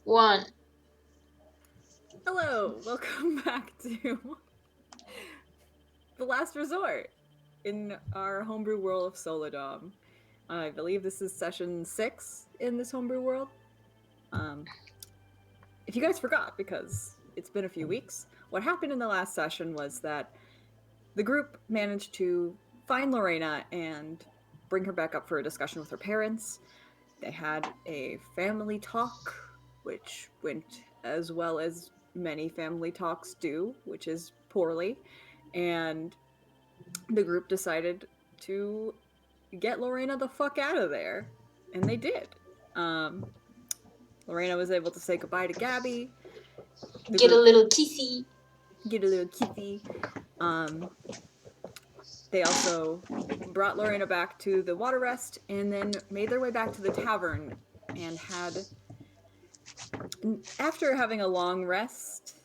1. Hello, welcome back to The Last Resort in our homebrew world of Solodom. I believe this is session 6 in this homebrew world. If you guys forgot, because it's been a few weeks, what happened in the last session was that the group managed to find Lorena and bring her back up for a discussion with her parents. They had a family talk, which went as well as many family talks do, which is poorly. And the group decided to get Lorena the fuck out of there. And they did. Lorena was able to say goodbye to Gabby. Get a little kissy. They also brought Lorena back to the water rest and then made their way back to the tavern and had, after having a long rest,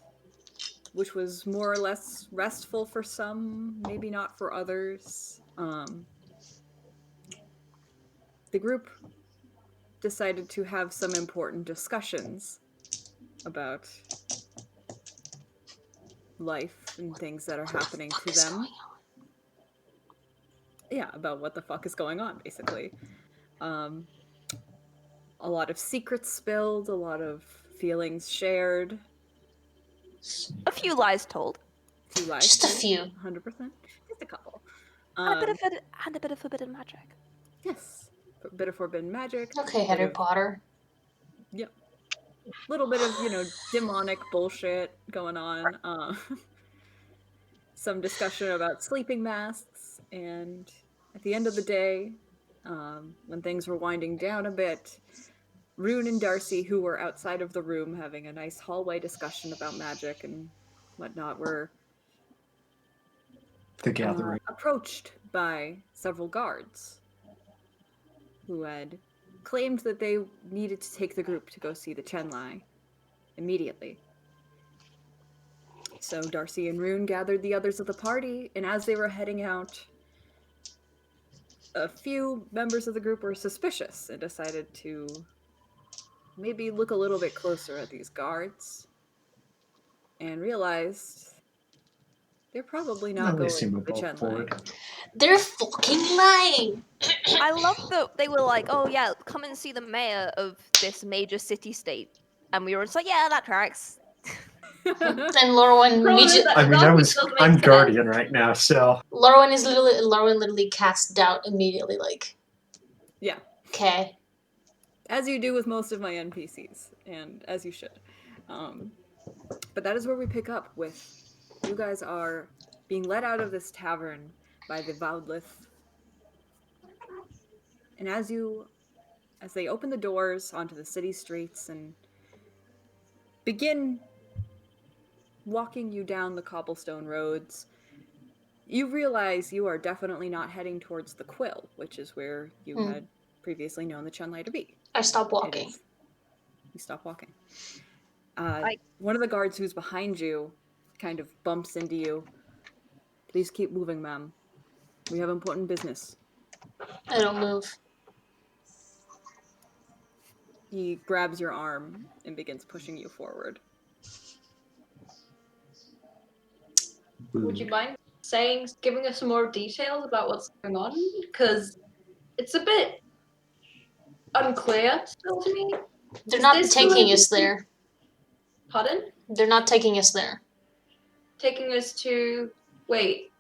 which was more or less restful for some, maybe not for others, the group decided to have some important discussions about life and things that are happening to them. Yeah, about what the fuck is going on, basically. A lot of secrets spilled, a lot of feelings shared. A few lies told. Just a few. 100%. Just a couple. And a bit of forbidden magic. Yes. A bit of forbidden magic. Okay, Harry Potter. Yep. Little bit of, demonic bullshit going on. Some discussion about sleeping masks, and at the end of the day, when things were winding down a bit, Rune and Darcy, who were outside of the room having a nice hallway discussion about magic and whatnot, were the gathering approached by several guards who had claimed that they needed to take the group to go see the Chenlai immediately. So Darcy and Rune gathered the others of the party, and as they were heading out, a few members of the group were suspicious and decided to maybe look a little bit closer at these guards and realized they're probably not going to the Chenlai. They're fucking lying! I love that they were like, oh yeah, come and see the mayor of this major city-state. And we were just like, yeah, that tracks. And Lorwyn I'm Guardian right now, so Lorwyn literally cast doubt immediately, like. Yeah. Okay. As you do with most of my NPCs, and as you should. But that is where we pick up with you guys are being led out of this tavern by the Vaudlith. And as they open the doors onto the city streets and begin walking you down the cobblestone roads, you realize you are definitely not heading towards the Quill, which is where you had previously known the Chenlai to be. I stopped walking. You stop walking. One of the guards who's behind you kind of bumps into you. Please keep moving, ma'am. We have important business. I don't move. He grabs your arm and begins pushing you forward. Would you mind giving us some more details about what's going on? Because it's a bit unclear still to me. They're not taking us there. Pardon? They're not taking us there. Taking us to... Wait.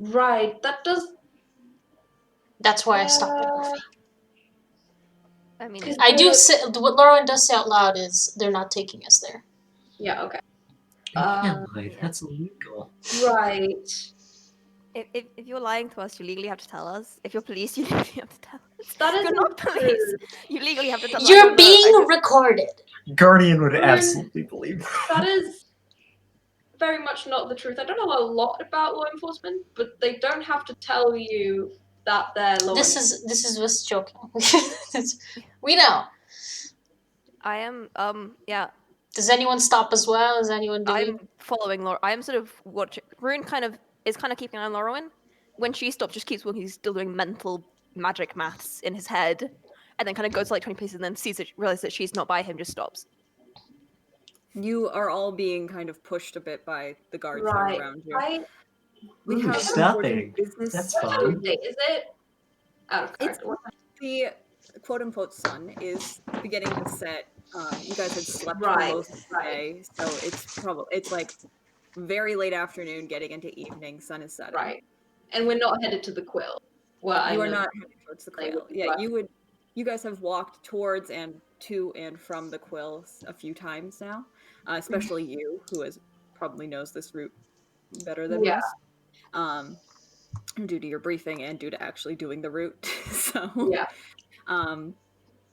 Right, that does... That's why I stopped at coffee. I mean... what Lorwyn does say out loud is, they're not taking us there. Yeah, okay. That's illegal. Right. If you're lying to us, you legally have to tell us. If you're police, you legally have to tell us. That is not police. You legally have to tell us. You're being recorded. Guardian would absolutely believe that. is very much not the truth. I don't know a lot about law enforcement, but they don't have to tell you that they're law enforcement. This is just joking. We know. I am, yeah. Does anyone stop as well? Is anyone doing... I'm following Laura. I'm sort of watching. Rune is kind of keeping an eye on Lorwyn. When she stops, just keeps walking. He's still doing mental magic maths in his head. and then kind of goes like 20 paces and then realizes that she's not by him, just stops. You are all being kind of pushed a bit by the guards that are Right. around you. We Ooh, have some important stopping. business. That's What time fun. of day is it? Out of It's character. What time? the quote-unquote sun is beginning to set. You guys had slept for Right, most of the day, so it's like very late afternoon, getting into evening. Sun is setting. Right. And we're not headed to the quill. Well, You I are know not heading towards the they quill. would be Yeah, right. you guys have walked towards and to and from the quills a few times now, especially you, who probably knows this route better than Yeah. most, due to your briefing and due to actually doing the route. So, Yeah.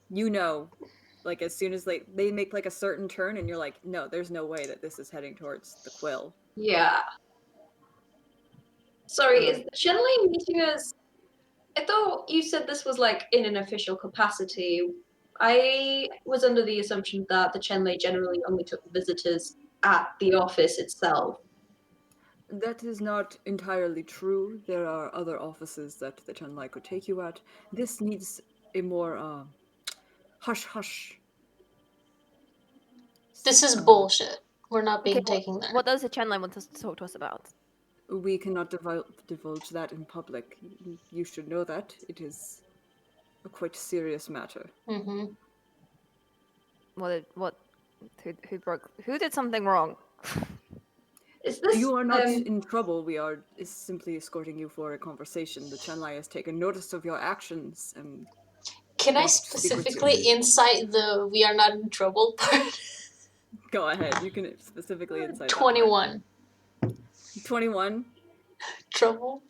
you know, like as soon as they make like a certain turn, and you're like, no, there's no way that this is heading towards the quill. Yeah. Sorry, is the Shenley meeting us? I thought you said this was like in an official capacity. I was under the assumption that the Chenley generally only took visitors at the office itself. That is not entirely true. There are other offices that the Chenlai could take you at. This needs a more hush. This is bullshit. We're not being Okay, taken there. what does the Chenline want us to talk to us about? We cannot divulge that in public. You should know that. It is a quite serious matter. Mm-hmm. Who did something wrong? Is this You are not in trouble. We are simply escorting you for a conversation. The Chenlai has taken notice of your actions and Can I wants to speak with you. specifically insight the "we are not in trouble" part? Go ahead. You can specifically insight 21. 21. Trouble?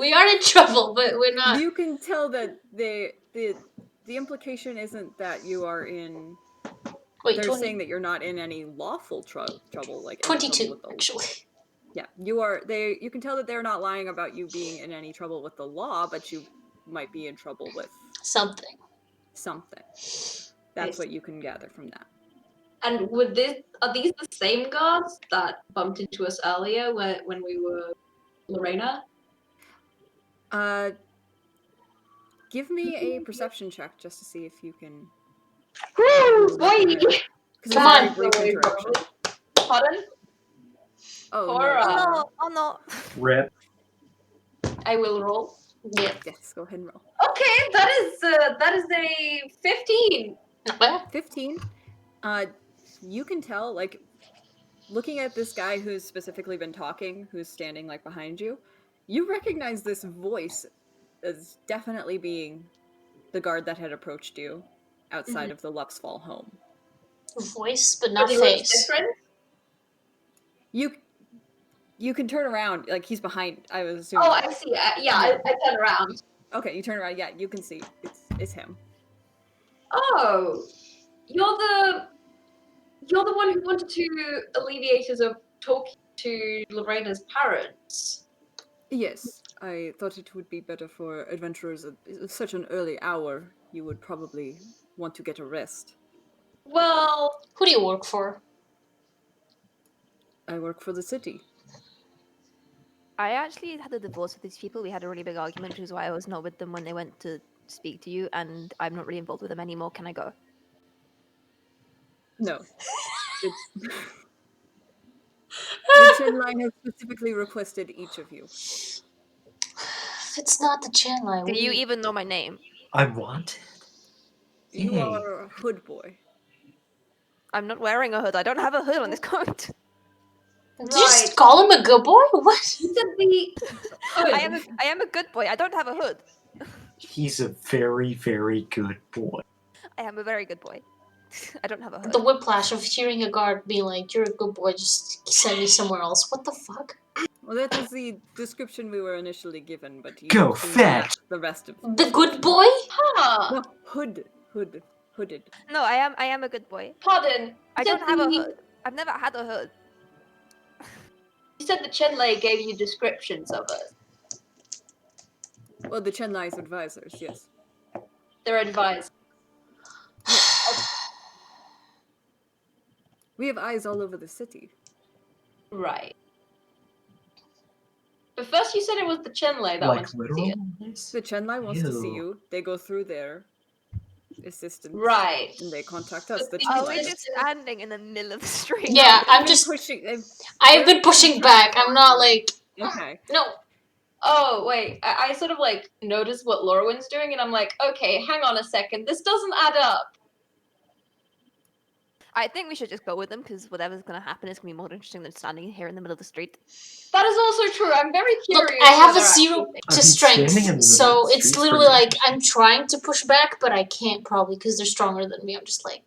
We are in trouble, but we're not. You can tell that the implication isn't that you are in. Wait, They're 20, saying that you're not in any lawful trouble, like any trouble 22, with the actually. Yeah, you are. You can tell that they're not lying about you being in any trouble with the law, but you might be in trouble with Something. That's what you can gather from that. And are these the same guards that bumped into us earlier when we were Lorena? Give me a perception check just to see if you can. Woo, boy! Come on. Brief interaction. Pardon? Oh Cora. no. Oh no. Rip. I will roll. Yeah. Yes, go ahead and roll. Okay, that is a 15. Not bad. 15. You can tell, like, looking at this guy who's specifically been talking, who's standing like behind you, you recognize this voice as definitely being the guard that had approached you outside of the Luxfall home. Voice, but not But he looks face. different. You can turn around, like he's behind. I was assuming. Oh, I see. I turn around. Okay, you turn around. Yeah, you can see it's him. Oh, you're the one who wanted to alleviate us of talking to Lorena's parents. Yes, I thought it would be better for adventurers at such an early hour. You would probably want to get a rest. Well, Who do you work for? I work for the city. I actually had a divorce with these people. We had a really big argument, which is why I was not with them when they went to speak to you, and I'm not really involved with them anymore. Can I go? No. The Chenline has specifically requested each of you. It's not the Chenlai. Do you even know my name? I'm wanted. You Yay. are a hood boy. I'm not wearing a hood. I don't have a hood on this coat. Did you just call him a good boy? What? you said the. I am a good boy. I don't have a hood. He's a very, very good boy. I am a very good boy. I don't have a hood. The whiplash of hearing a guard being like, "You're a good boy, just send me somewhere else." What the fuck? Well, that was the description we were initially given, but you Go seem to fetch! match the rest of The good boy? Huh. No, hooded. No, I am a good boy. Pardon. I You don't said have a the- hood. I've never had a hood. You said the Chenlei gave you descriptions of us. Well, the Chenlai's advisors, yes. Their advice. We have eyes all over the city. Right. But first you said it was the Chenlei that Like wanted to see literal it. noise? The Chenlai wants to see Ew. you. They go through their assistants. Right. And they contact us, the But Are the we Chenlai. just standing in the middle of the street? Yeah, They've I'm been just. pushing. I've been they're pushing trying to back. I'm talk not to you. like. Okay. No. Oh, wait. I sort of like noticed what Lorwyn's doing, and I'm like, okay, hang on a second. This doesn't add up. I think we should just go with them because whatever's going to happen is going to be more interesting than standing here in the middle of the street. That is also true. I'm very curious. Look, I have a whether 0 actually- I to mean, standing in the strength, middle so of the it's street's literally pretty like I'm trying to push back, but I can't probably because they're stronger than me. I'm just like,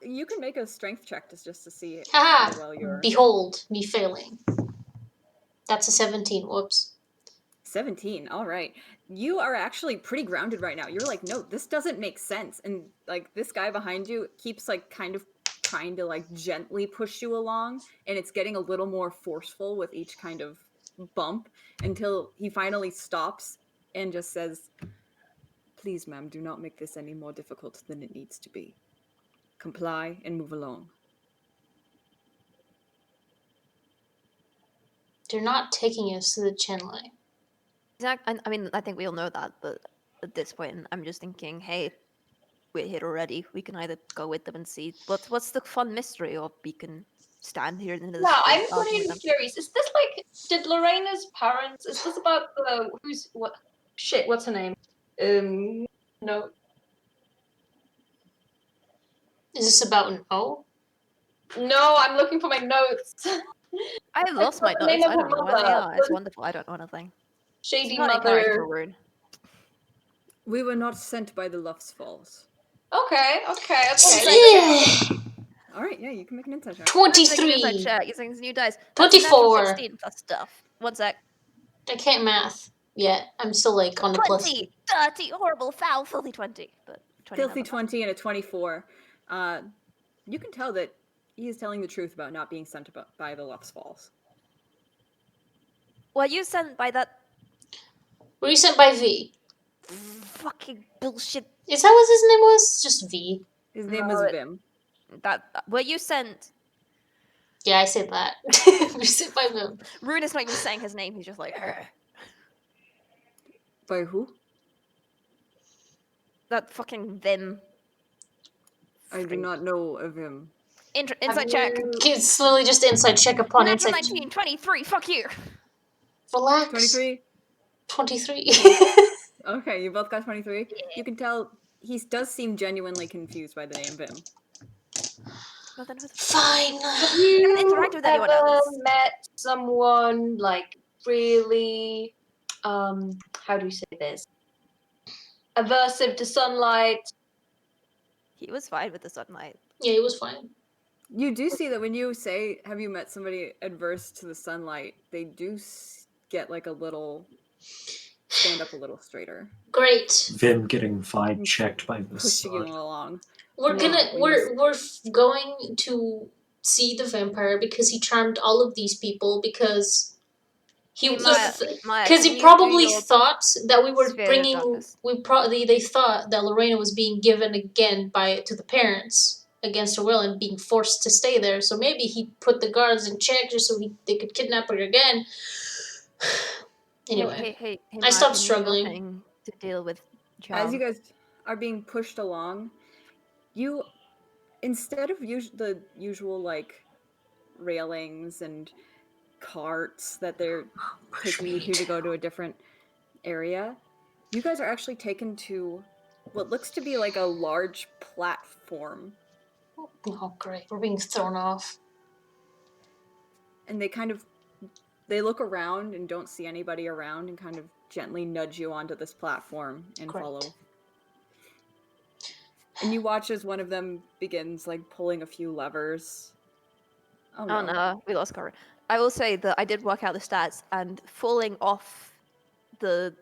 You can make a strength check just to see haha, how well you're. behold me failing. That's a 17. Whoops. 17. All right. You are actually pretty grounded right now. You're like, no, this doesn't make sense. And like this guy behind you keeps like kind of trying to like gently push you along, and it's getting a little more forceful with each kind of bump until he finally stops and just says, "Please, ma'am, do not make this any more difficult than it needs to be. Comply and move along." They're not taking us to the Chenlei. I mean, I think we all know that, but at this point, I'm just thinking, hey, we're here already. We can either go with them and see what's the fun mystery, or we can stand here in the middle of the Now, street I'm arguing with really them. curious. Is this like, did Lorena's parents, is this about the, what's her name? No. Is this about an O? No, I'm looking for my notes. I've lost my the name notes. of I her don't know where they mother. are. It's wonderful. I don't know anything. It's Shady not encouraged for mother. Rune. We were not sent by the Luffs Falls. Okay. Yeah. All right, yeah, you can make an insight check. I'm taking an inside 23. check using his new dice. That's a natural 24. 16 plus stuff. 1 sec. I can't math yet. I'm still like on the plus. 20! Dirty, horrible, foul, filthy 20. But 20 Filthy nonetheless. 20 and a 24. You can tell that he is telling the truth about not being sent by the Luffs Falls. Were you sent by that Were you sent by V? fucking bullshit? Is that what his name was? Just V. His name No, is Vim. Were you sent? Yeah, I said that. Were you sent by Vim? Rune is not even saying his name. He's just like By who? that fucking Vim. I do not know of him. Inside check. It's literally just inside check upon Natural inside. 19, 23. Fuck you. Relax. 23? 23. Okay, you both got 23. You can tell he does seem genuinely confused by the name Vim. Well, then who the Fine. Have you haven't interacted with anyone ever else. met someone like really, how do you say this? Aversive to sunlight? He was fine with the sunlight. Yeah, he was fine. You do see that when you say, have you met somebody adverse to the sunlight, they do get like a little, stand up a little straighter. Great. Vim getting vibe checked by the Pushing you sun. along. We're No, gonna please. we're going to see the vampire because he charmed all of these people because he Maya, because can he you probably do your thought that we were sphere of bringing darkness? they thought that Lorena was being given again to the parents against her will and being forced to stay there, so maybe he put the guards in check just so they could kidnap her again. Anyway, Hey, I Maya, stopped can you do your struggling. thing to deal with As you Charm? guys are being pushed along, you, instead of the usual like railings and carts that they're taking you to go to a different area, you guys are actually taken to what looks to be like a large platform, Oh great, we're being thrown off. and they look around and don't see anybody around and kind of gently nudge you onto this platform and Great. follow. And you watch as one of them begins like pulling a few levers. Oh No, we lost Cora. I will say that I did work out the stats, and falling off the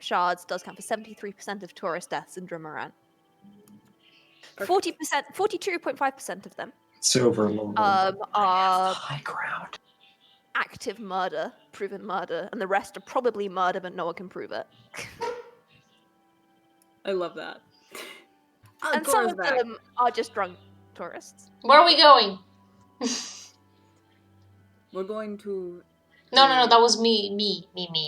shards does count for 73% of tourist deaths in Drumaran. 40%, 42.5% of them Silver Lord. are High ground. active murder, proven murder, and the rest are probably murder, but no one can prove it. I love that. And some of them are just drunk tourists. Where are we going? We're going to No, that was me,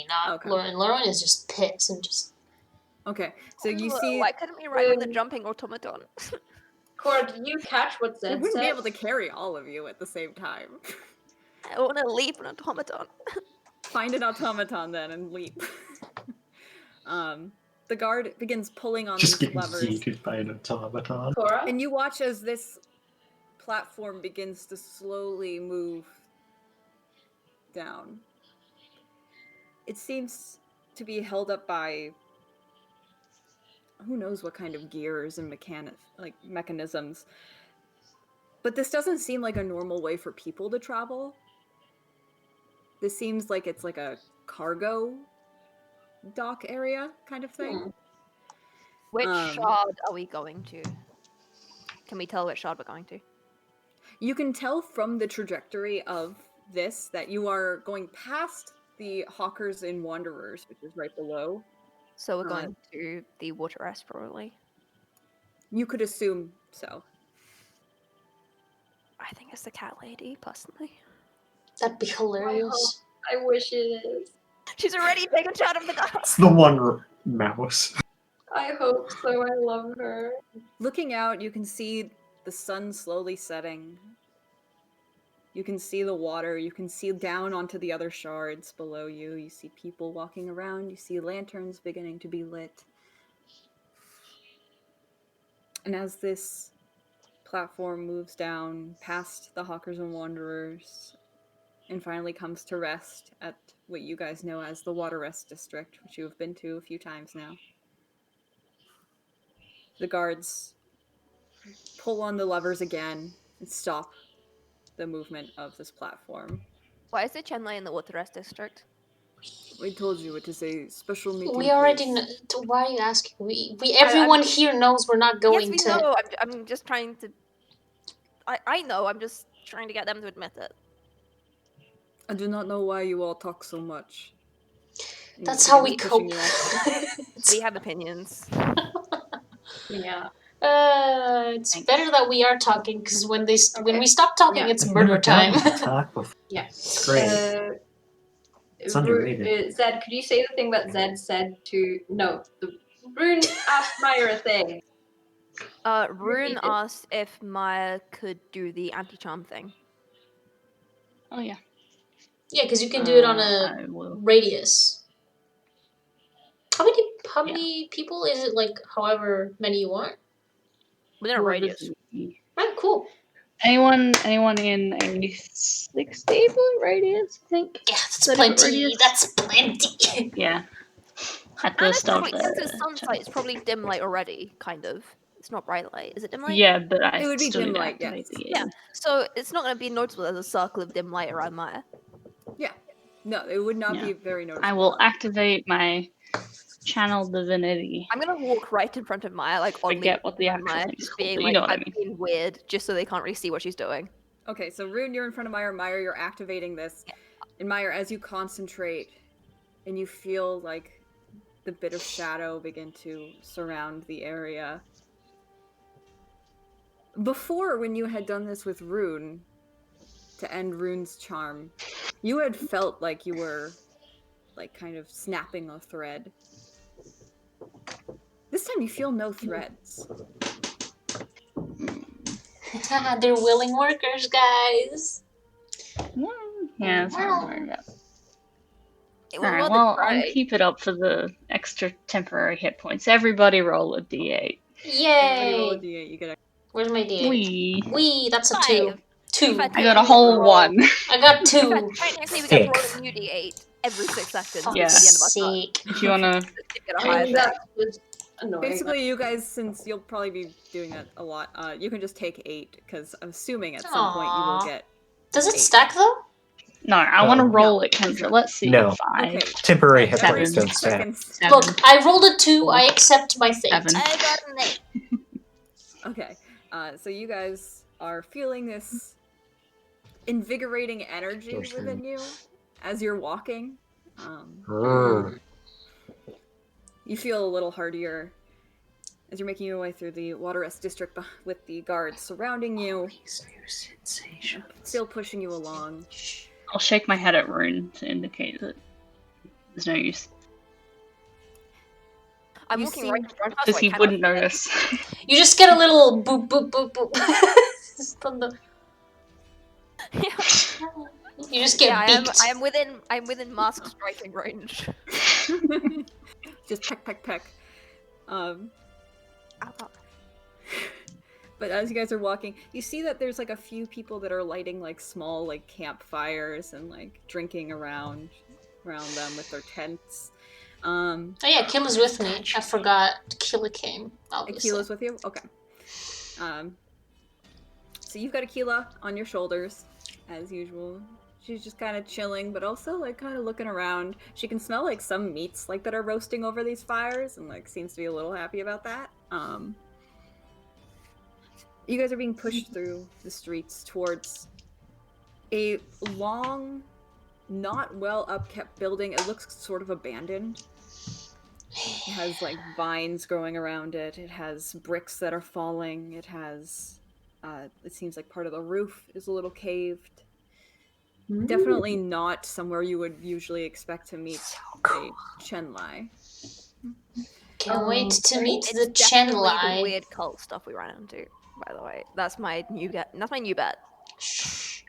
not Okay. Lauren. Lauren is just pissed and just. Okay, so you Ooh, see why couldn't we ride with the jumping automaton? Cora, did you catch what we Zed wouldn't said? be able to carry all of you at the same time. I want to leap an automaton. Find an automaton then and leap. The guard begins pulling on Just these getting levers, yeeted by an automaton. Cora? and you watch as this platform begins to slowly move down. It seems to be held up by who knows what kind of gears and mechanisms. But this doesn't seem like a normal way for people to travel. This seems like it's like a cargo dock area kind of thing. Which shard are we going to? Can we tell which shard we're going to? You can tell from the trajectory of this that you are going past the Hawkers and Wanderers, which is right below. So we're going to the water rest, probably. You could assume so. I think it's the cat lady, personally. That'd be hilarious. I wish it is. She's already taken shot of the guy. It's the one mouse. I hope so. I love her. Looking out, you can see the sun slowly setting. You can see the water. You can see down onto the other shards below you. You see people walking around. You see lanterns beginning to be lit. And as this platform moves down past the Hawkers and Wanderers and finally comes to rest at what you guys know as the Water Rest District, which you have been to a few times now, the guards pull on the levers again and stop the movement of this platform. Why is the Chenlei in the water rest district? We told you it is a special meeting We already know. place. Why are you asking? We everyone here knows we're not going yes, we to. know. I'm just trying to. I know. I'm just trying to get them to admit it. I do not know why you all talk so much. And That's he how we begins cope. pushing you off. We have opinions. Yeah. It's better that we are talking because when we stop talking, Yeah. it's I've murder never time. done a talk before. Yeah. It's great. It's underrated. Zed, could you say the thing that Zed said to... No, Rune asked Maiyr a thing. Rune Repeat it. asked if Maiyr could do the anti-charm thing. Oh yeah. Yeah, because you can do it on a I will. radius. How many people is it? Like however many you want. Within a radius. Right, cool. Anyone in a 60-foot radius, I think. Yeah, that's 30-foot plenty. radius? That's plenty. Yeah. At And the it's start probably, of since it's the sunset, it's probably dim light already, kind of. It's not bright light. Is it dim light? Yeah, but I It would be still dim need to light, activate yes. the Yeah. So it's not going to be noticeable as a circle of dim light around Maiyr. Yeah. No, it would not Yeah. be very noticeable. I will activate my channel divinity. I'm going to walk right in front of Maiyr, like oddly Forget what the behind actual Maiyr, thing's just called, being but you like, know what I I'm mean. being weird, just so they can't really see what she's doing. Okay, so Rune, you're in front of Maiyr. Maiyr, you're activating this. And Maiyr, as you concentrate and you feel like the bit of shadow begin to surround the area. Before, when you had done this with Rune, to end Rune's charm, you had felt like you were, like, kind of snapping a thread. This time you feel no threads. They're willing workers, guys. Yeah, that's what I'm worried about. Well, Alright, they well, try. I'll keep it up for the extra temporary hit points. Everybody roll a d8. Everybody roll a Yay! d8, you get a... Where's my D8? Wee. Wee, that's a 2. 5. 2. In fact, I got a whole Roll. 1. I got In fact, 2. technically we get to roll 6. a new D8 every 6 seconds Fuck's Yeah. at the end of our turn. sake. If you wanna... To get a I higher mean, check. that was annoying. Basically, you guys, since you'll probably be doing that a lot, you can just take 8, because I'm assuming at some point you will Aw. get... Does it 8. stack though? No, I want to No. roll No, it, it does Kendra. not. Let's see. No. 5. Okay. Temporary hit 7. points don't 6 stack. seconds. 7. Look, I rolled a 2. 4. I accept my fate. 7. I got an 8. Okay, so you guys are feeling this invigorating energy Your turn. within you as you're walking. Grr. You feel a little hardier as you're making your way through the Water Rest District with the guards surrounding you, still pushing you along. I'll shake my head at Rune to indicate that there's no use. I'm You walking see- right in front of her, Because so I he cannot wouldn't see it. notice. You just get a little boop boop boop boop. Just on the- You just get Yeah, beaked. I am within mask striking range. Just peck, peck, peck. Ow, ow. But as you guys are walking, you see that there's like a few people that are lighting like small like campfires and like drinking around them with their tents. Oh yeah, Kila's with me. I forgot Kila came, obviously. Akila's with you? Okay. So you've got Akila on your shoulders, as usual. She's just kind of chilling, but also like kind of looking around. She can smell like some meats like that are roasting over these fires, and like seems to be a little happy about that. You guys are being pushed through the streets towards a long, not well upkept building. It looks sort of abandoned. It has like vines growing around it. It has bricks that are falling. It has, it seems like part of the roof is a little caved. Definitely not somewhere you would usually expect to meet a Chenlai. Can't wait to meet It's the definitely the Chenlai. weird cult stuff we ran into. By the way, that's my new bet. That's my new bet. Shh.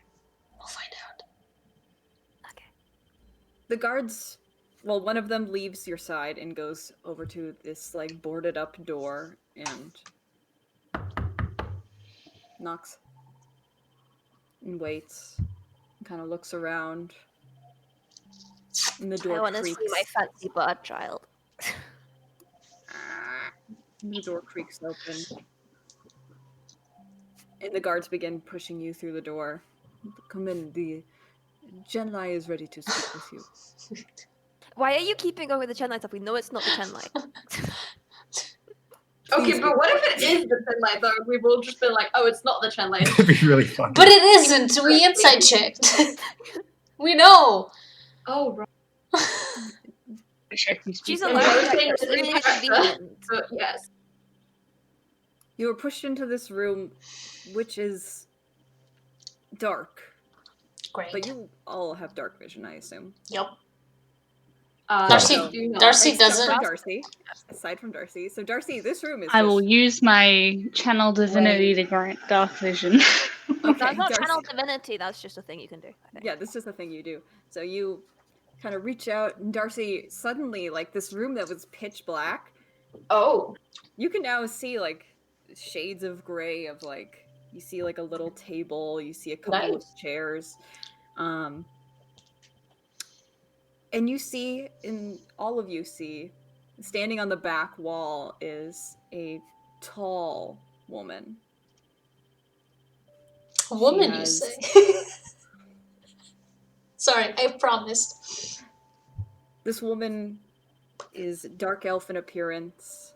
We'll find out. Okay. The guards, well, one of them leaves your side and goes over to this like boarded up door and knocks and waits. Kind of looks around. And the door I want to creaks. see my fancy bird child. The door creaks open. And the guards begin pushing you through the door. Come in, the Genlai is ready to speak with you. Why are you keeping going with the Chenlight stuff? We know it's not the Chenlight. Okay, Please but be what if quiet. it is the Chenlight though? We've all just been like, oh, it's not the Chenlight. That'd be really fun. But it isn't. We inside checked. We know. Oh, right. Wish I could speak She's to allowed. Yeah, I you. was saying It's it's in really character. convenient. But yes. You were pushed into this room, which is dark. Great. But you all have dark vision, I assume. Yep. Darcy, So- do not. Darcy Except doesn't. for Darcy. Aside from Darcy. So Darcy, this room is I will just... use my channel divinity to grant dark vision. Okay, That's not Darcy. channel divinity. That's just a thing you can do. I think. Yeah, this is the thing you do. So you kind of reach out, and Darcy, suddenly, like, this room that was pitch black, Oh. you can now see, like, shades of gray of, like, you see, like, a little table, you see a couple of Nice. chairs. And you see, all of you see, standing on the back wall is a tall woman. A woman, you has- say? Sorry, I promised. This woman is dark elf in appearance.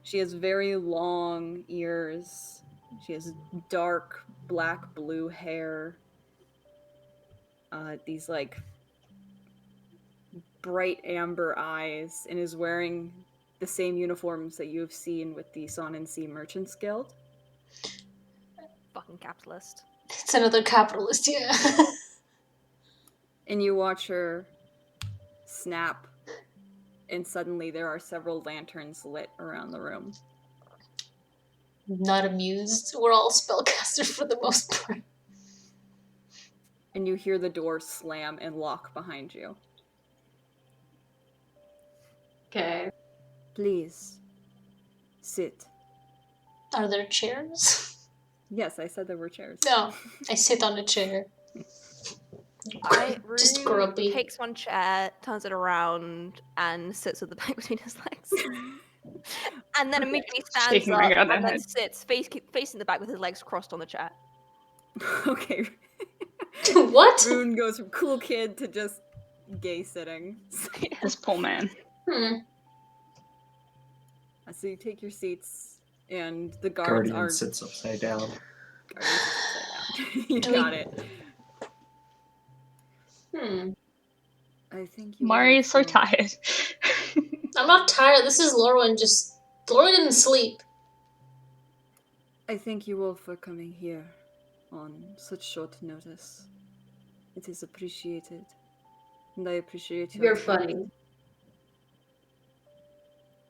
She has very long ears. She has dark black blue hair. These like bright amber eyes, and is wearing the same uniforms that you have seen with the Son and Sea Merchants Guild. Fucking capitalist. It's another capitalist, yeah. And you watch her snap, and suddenly there are several lanterns lit around the room. Not amused. We're all spellcasters for the most part. And you hear the door slam and lock behind you. Okay. Please, sit. Are there chairs? Yes, I said there were chairs. No. I sit on a chair. Just Rune grumpy. takes one chair, turns it around, and sits with the back between his legs. And then immediately stands Shaking up my and goddamn then head. sits facing the back with his legs crossed on the chair. Okay. What? Rune goes from cool kid to just gay sitting. This poor man. So you take your seats, and the guards Guardian are... sits upside down. Guardian sits upside down. You Do we- got it. I think you Maiyr is so will- tired. I'm not tired. This is Lorwyn just... Lorwyn didn't sleep. I thank you all for coming here on such short notice. It is appreciated. And I appreciate your You're time. funny.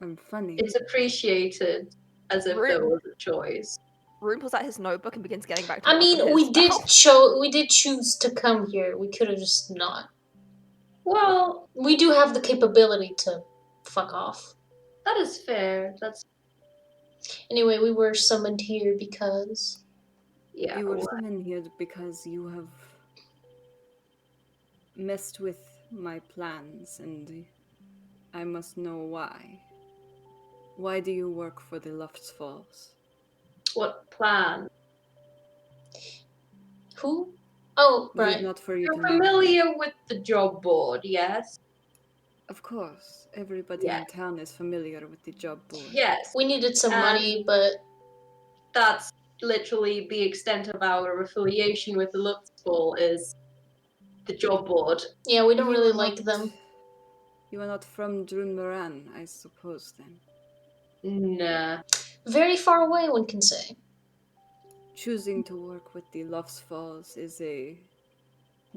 I'm funny. It's appreciated as if there Rude. was a choice. Rune pulls out his notebook and begins getting back to I work on mean, his we did choose to come here. We could have just not. Well, We do have the capability to fuck off. that is fair. That's Anyway, we were summoned here because yeah. You were well, summoned here because you have messed with my plans, and I must know why. Why do you work for the Lufts Falls? what plan? who? Oh, Is it right. not for you You're to know? familiar with the job board, yes? Of course, everybody Yeah. in town is familiar with the job board. Yes. We needed some And- money, but That's literally the extent of our affiliation with the Luxball is the job board. yeah, we don't You really are like not- them. You are not from Drun Moran, I suppose, then. Nah. Very far away, one can say. Choosing to work with the Lufts Falls is a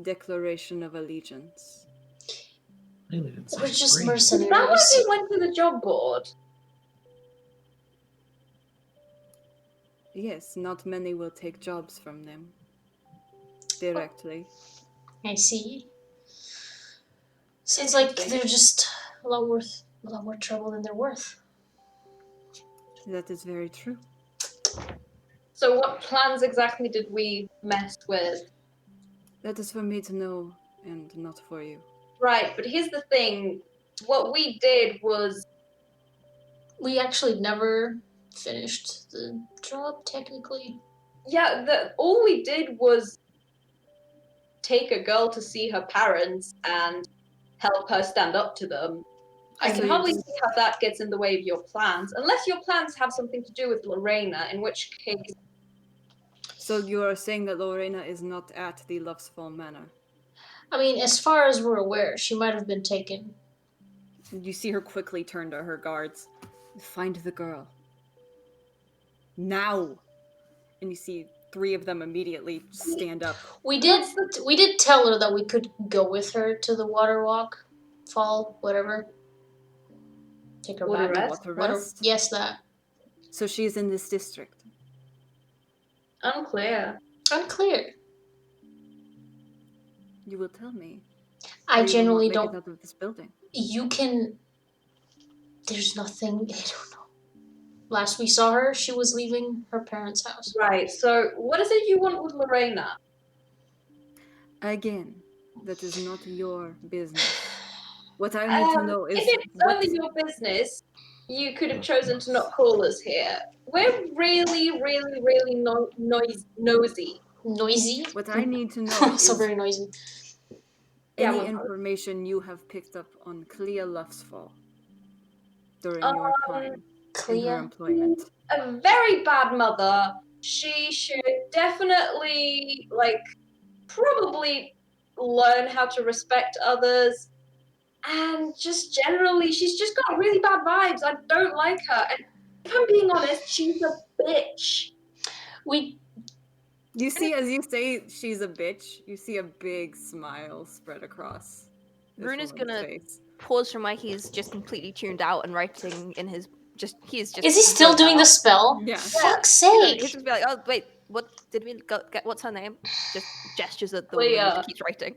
declaration of allegiance. Really didn't say We're just free. Is that why mercenaries. we went to the job board? Yes, not many will take jobs from them. Directly. I see. Seems like Interesting. they're just a lot more trouble than they're worth. That is very true. So what plans exactly did we mess with? That is for me to know, and not for you. Right, but here's the thing. What we did was We actually never finished the job, technically. all we did was take a girl to see her parents and help her stand up to them. I can So hardly you- see how that gets in the way of your plans, unless your plans have something to do with Lorena, in which case So you are saying that Lorena is not at the Lufsfall Manor? I mean, as far as we're aware, she might have been taken. You see her quickly turn to her guards. Find the girl. Now! And you see 3 of them immediately stand up. We did tell her that we could go with her to the water walk, fall, whatever. Take her Water back. rest? Water Water- rest? yes, that. So she's in this district. unclear. Unclear. You will tell me. I or you will not generally make don't. it out of this building. You can. There's nothing. I don't know. Last we saw her, she was leaving her parents' house. Right, so what is it you want with Lorena? Again, that is not your business. What I need to know is If it's what... only your business, you could have chosen to not call us here. We're really, really, really nosy. Noisy. What I need to know So is very noisy. Yeah, any well, information you have picked up on Clea Lufsfall during your time in her Clea. employment. a very bad mother. She should definitely, probably learn how to respect others. And just generally, she's just got really bad vibes. I don't like her. And if I'm being honest, she's a bitch. We You see, as you say she's a bitch, you see a big smile spread across this Rune is woman's gonna- face. Pause from where he's just completely tuned out and writing in his he's just is he still zoned doing the out. spell? Yeah. Fuck's You know, sake! he'll just be like, oh wait, what did we get? What's her name? Just gestures at the Clea. woman and keeps writing.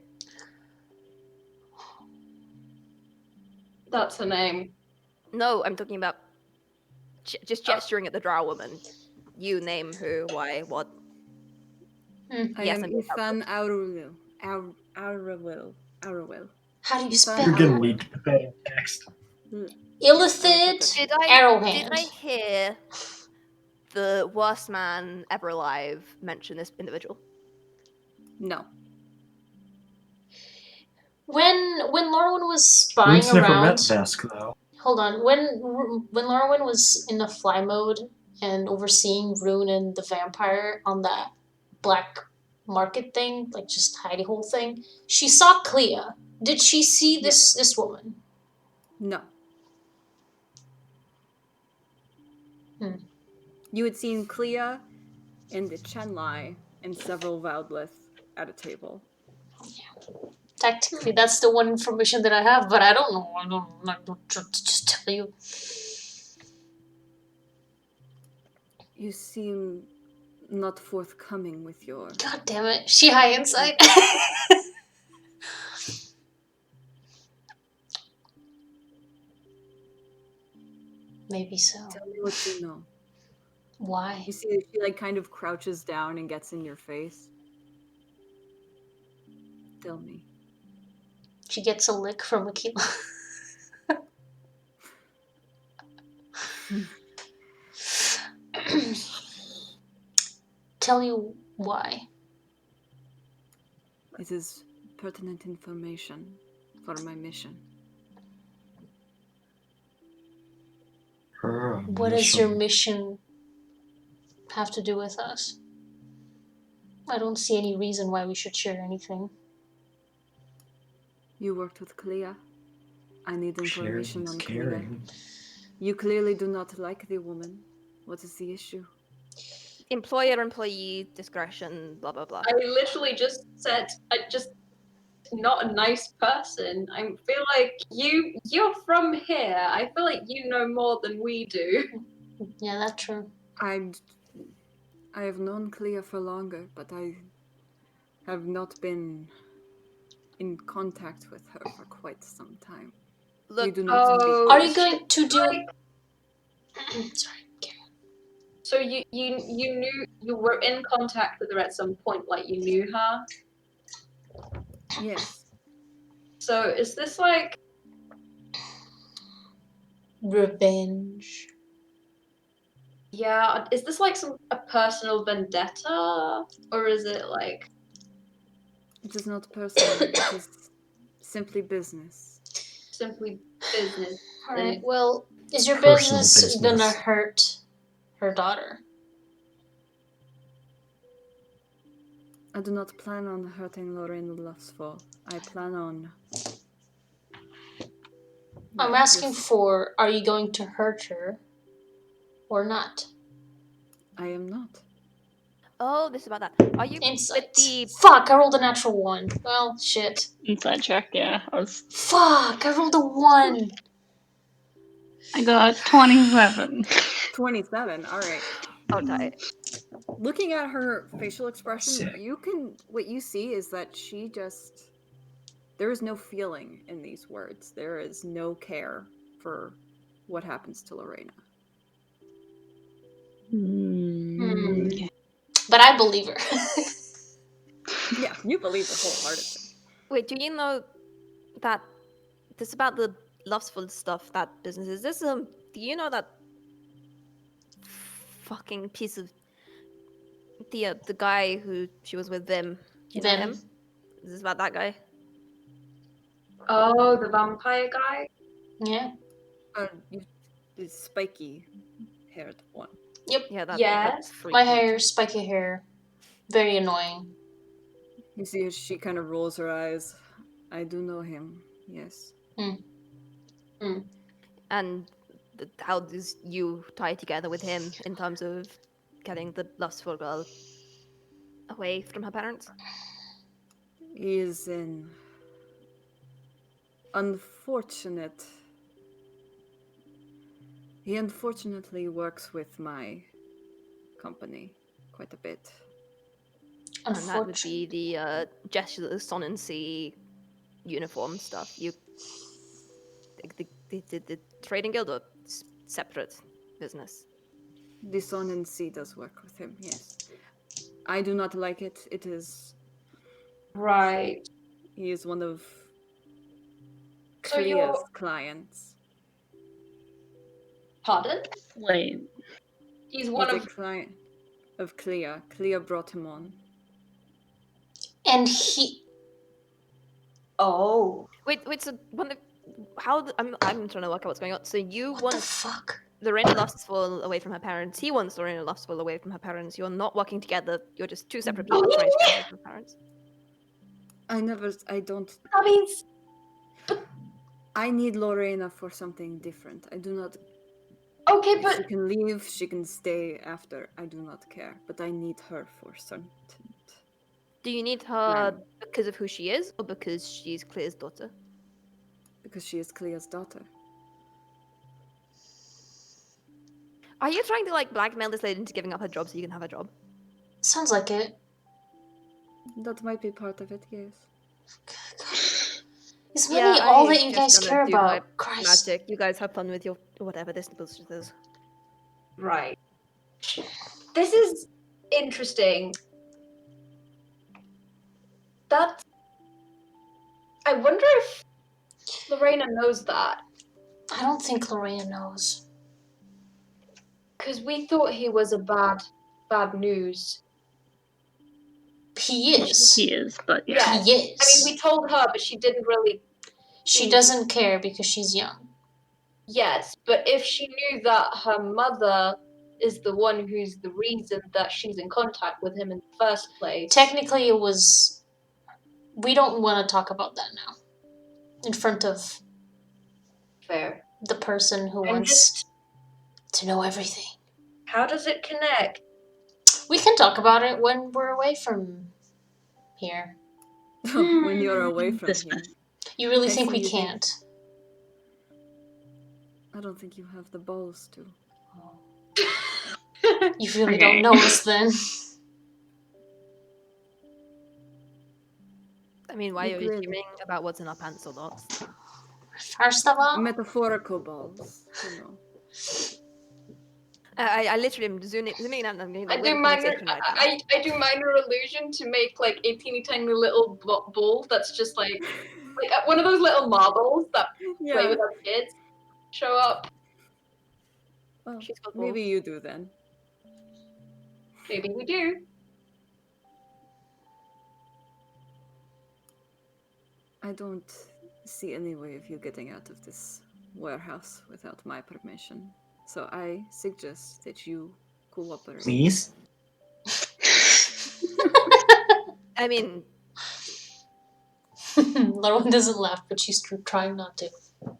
That's her name. No, I'm talking about just gesturing at the drow woman. You name who, why, what. I Yes, am I'm being Ethan Auril. Auril. How do you Ethan spell You're gonna that? need to put that in text. Illithid Did Arrowhand. I hear the worst man ever alive mention this individual? No. When Lorwyn was spying Rune's never met around, Vesk though. hold on. When Lorwyn was in the fly mode and overseeing Rune and the vampire on that black market thing, like just hidey hole thing, she saw Clea. Did she see this woman? No. Hmm. You had seen Clea and the Chenlai and several Valdlith at a table. Yeah. Technically, that's the one information that I have, but I don't know. I don't just tell you. You seem not forthcoming with your... God damn it. She high insight. Maybe so. Tell me what you know. Why? You see, she like kind of crouches down and gets in your face. Tell me. She gets a lick from Akila. Tell you why. It is pertinent information for my mission. What does your mission have to do with us? I don't see any reason why we should share anything. You worked with Clea. I need information Sharing is on Clea. caring. You clearly do not like the woman. What is the issue? Employer-employee discretion, blah blah blah. I literally just said I just not a nice person. I feel like you're from here. I feel like you know more than we do. Yeah, that's true. I have known Clea for longer, but I have not been in contact with her for quite some time. We Look, do not speak. Are you going to do... Sorry. So you knew you were in contact with her at some point, like you knew her. Yes. So is this like Revenge. yeah? Is this like a personal vendetta, or is it like It is not personal. It is simply business. simply business? Alright, well, is your Personal business gonna business. hurt her daughter? I do not plan on hurting Lorraine Luxfall. I plan on... I'm asking for, are you going to hurt her or not? I am not. oh, this is about that. Are you Insight. with the Fuck, I rolled a natural 1. Well, shit. Inside check, yeah. Fuck, I rolled a 1. I got 27. 27, alright. outside? Looking at her facial expression, Sick. what you see is that she just... There is no feeling in these words. There is no care for what happens to Lorena. Okay. But I believe her. Yeah, you believe her wholeheartedly. Wait, do you know that this about the lustful stuff? That business is this? Do you know that fucking piece of the guy who she was with them? You know Vim. him? Is this about that guy? Oh, the vampire guy. Yeah. The spiky-haired one. Yep. Yeah, that Yes. freak My nature. hair, spiky hair. Very annoying. You see as she kind of rolls her eyes. I do know him, yes. And how does you tie together with him in terms of getting the lustful girl away from her parents? He is an unfortunate... He unfortunately works with my company quite a bit. And that would Unfortunate. be the Gesture Son and Sea uniform stuff. You the trading guild or separate business? The Sun and Sea does work with him, yes. I do not like it. It is... Right. He is one of So Clea's you're clients. pardon? Wait. He's one He's of a client of Clea. Clea brought him on. And he... oh. Wait. So I'm trying to work out what's going on. So you What the want fuck? Lorena Lustful away from her parents. He wants Lorena Lustful away from her parents. You're not working together. You're just two separate people trying to get away from her parents. I don't... That means I need Lorena for something different. I do not... okay, If she but can leave, she can stay after. I do not care. But I need her for certain. Do you need her because of who she is, or because she's Clear's daughter? Because she is Clea's daughter. Are you trying to like blackmail this lady into giving up her job so you can have a job? Sounds like it. That might be part of it, yes. Is money all that you guys gonna care do my about? Christ. magic. You guys have fun with your whatever this bullshit is. Right. This is interesting. That I wonder if Lorena knows that. I don't think Lorena knows. Because we thought he was a bad news. He is. He is, but yeah. Yes. He I mean, is. we told her, but she didn't really. She doesn't care because she's young. Yes, but if she knew that her mother is the one who's the reason that she's in contact with him in the first place. Technically, it was. We don't want to talk about that now. In front of Fair. the person who I'm wants just. to know everything. How does it connect? We can talk about it when we're away from here. When you're away from This here. mess. You really I think see we you think- can't? I don't think you have the balls to. You really Okay. don't know us then. I mean, why are you Clearly. assuming about what's in our pants or not? First of all, Metaphorical balls, you know. I literally am zooming in and I'm getting I the do weird minor. conversation right now. I do minor illusion to make like a teeny tiny little ball that's just like one of those little marbles that play with our kids. Show up. Well, She's got maybe you do then. Maybe we do. I don't see any way of you getting out of this warehouse without my permission. So I suggest that you cooperate. Please? I mean, Lauren doesn't laugh, but she's trying not to. You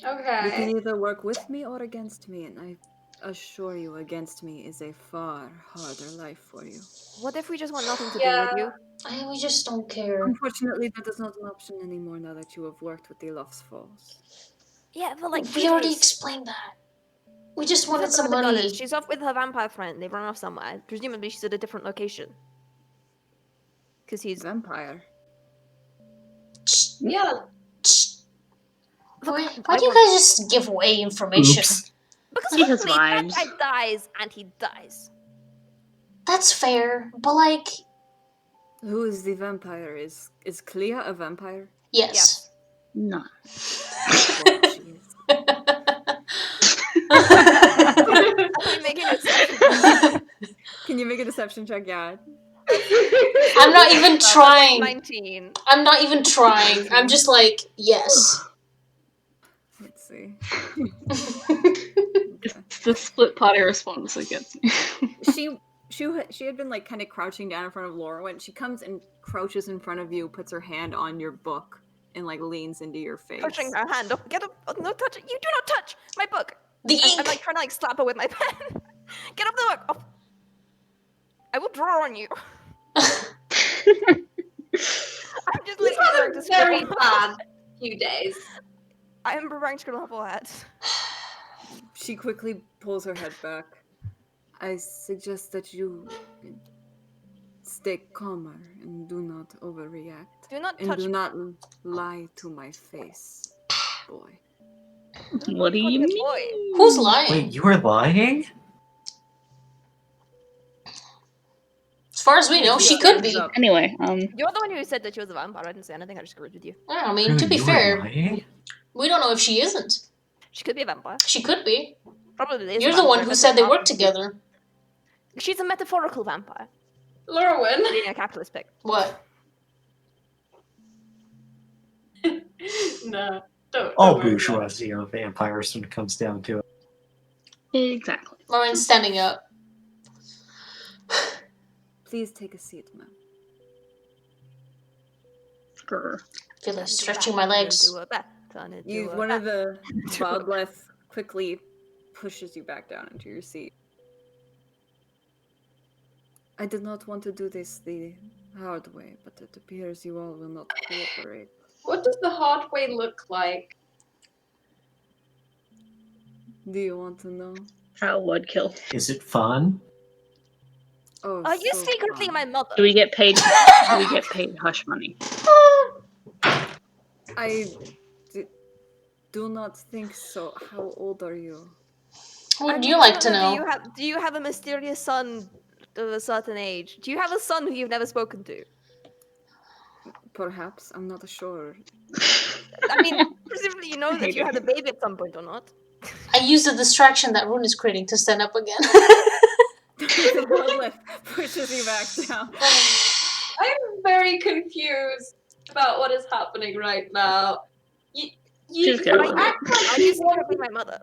can Okay. either work with me or against me, and I assure you against me is a far harder life for you. what if we just want nothing to do Yeah. with you? We just don't care. Unfortunately, that is not an option anymore now that you have worked with the Loft's Falls. Yeah, but like We already explained that. We just wanted some money. She's off with her vampire friend. They've run off somewhere. Presumably, she's at a different location. Because he's Vampire. Yeah. Why do you guys just give away information? Oops. because He has hopefully that vibes. guy dies and he dies. That's fair, but like, Who is the vampire? Is Clea a vampire? yes. No. Oh, jeez. Are we making a deception? Can you make a deception check, yeah? I'm not even trying. 19. I'm not even trying. I'm just like, yes. Let's see. It's the split potty response that gets me. She had been like kind of crouching down in front of Laura when she comes and crouches in front of you, puts her hand on your book, and like leans into your face. Pushing her hand. Oh, get up. Oh, no, touch it. You do not touch my book. The ink. I'm like trying to like slap her with my pen. Get up the book. Oh. I will draw on you. I'm just We've literally had going a to very scribble. bad few days. I am preparing to scribble her forehead. She quickly pulls her head back. I suggest that you stay calmer and do not overreact. Do not And touch do not lie to my face, boy. What do you Good mean? boy. Who's lying? Wait, you were lying? As far as we know, she could be. Anyway, You're the one who said that she was a vampire. I didn't say anything. I just agreed with you. I mean, to Dude, be you were fair, lying? we don't know if she isn't. She could be a vampire. She could be. Probably is. You're a the one vampire, who but said they not- work together. She's a metaphorical vampire. Lorwyn. Being a capitalist pick. What? No. Don't. All don't worry about it. bourgeoisie are vampires when it comes down to it. exactly. Lauren's standing up. Please take a seat, ma'am. Grr. I feel like Turn into stretching a my bat, turn legs. into a bat, turn into You a one bat. of the Wildleth quickly pushes you back down into your seat. I did not want to do this the hard way, but it appears you all will not cooperate. What does the hard way look like? Do you want to know? Trial would kill. Is it fun? Oh, Are you so secretly fun. my mother? Do we get paid? Do we get paid hush money? I do not think so. How old are you? Would you like to Do know? you have a mysterious son of a certain age? Do you have a son who you've never spoken to? Perhaps. I'm not sure. I mean, presumably you know that hate you it. had a baby at some point or not. I used the distraction that Rune is creating to stand up again. The bloodlet pushes you back down. I'm very confused about what is happening right now. Just go with it. act like Are you secretly my mother?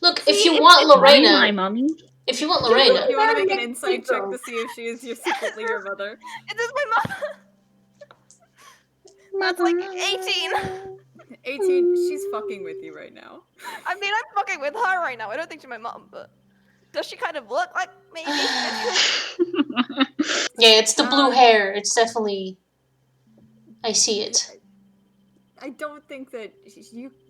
Look, See, if you it's- want it's Mommy, my Lorena, mommy. if you want You're Lorena, You want to Very make an big insight check ego. to see if she is secretly your mother? It is my mother. That's like 18. 18. She's fucking with you right now. I mean, I'm fucking with her right now. I don't think she's my mom, but does she kind of look like maybe? yeah, it's the blue hair. It's definitely. I see it. I don't think that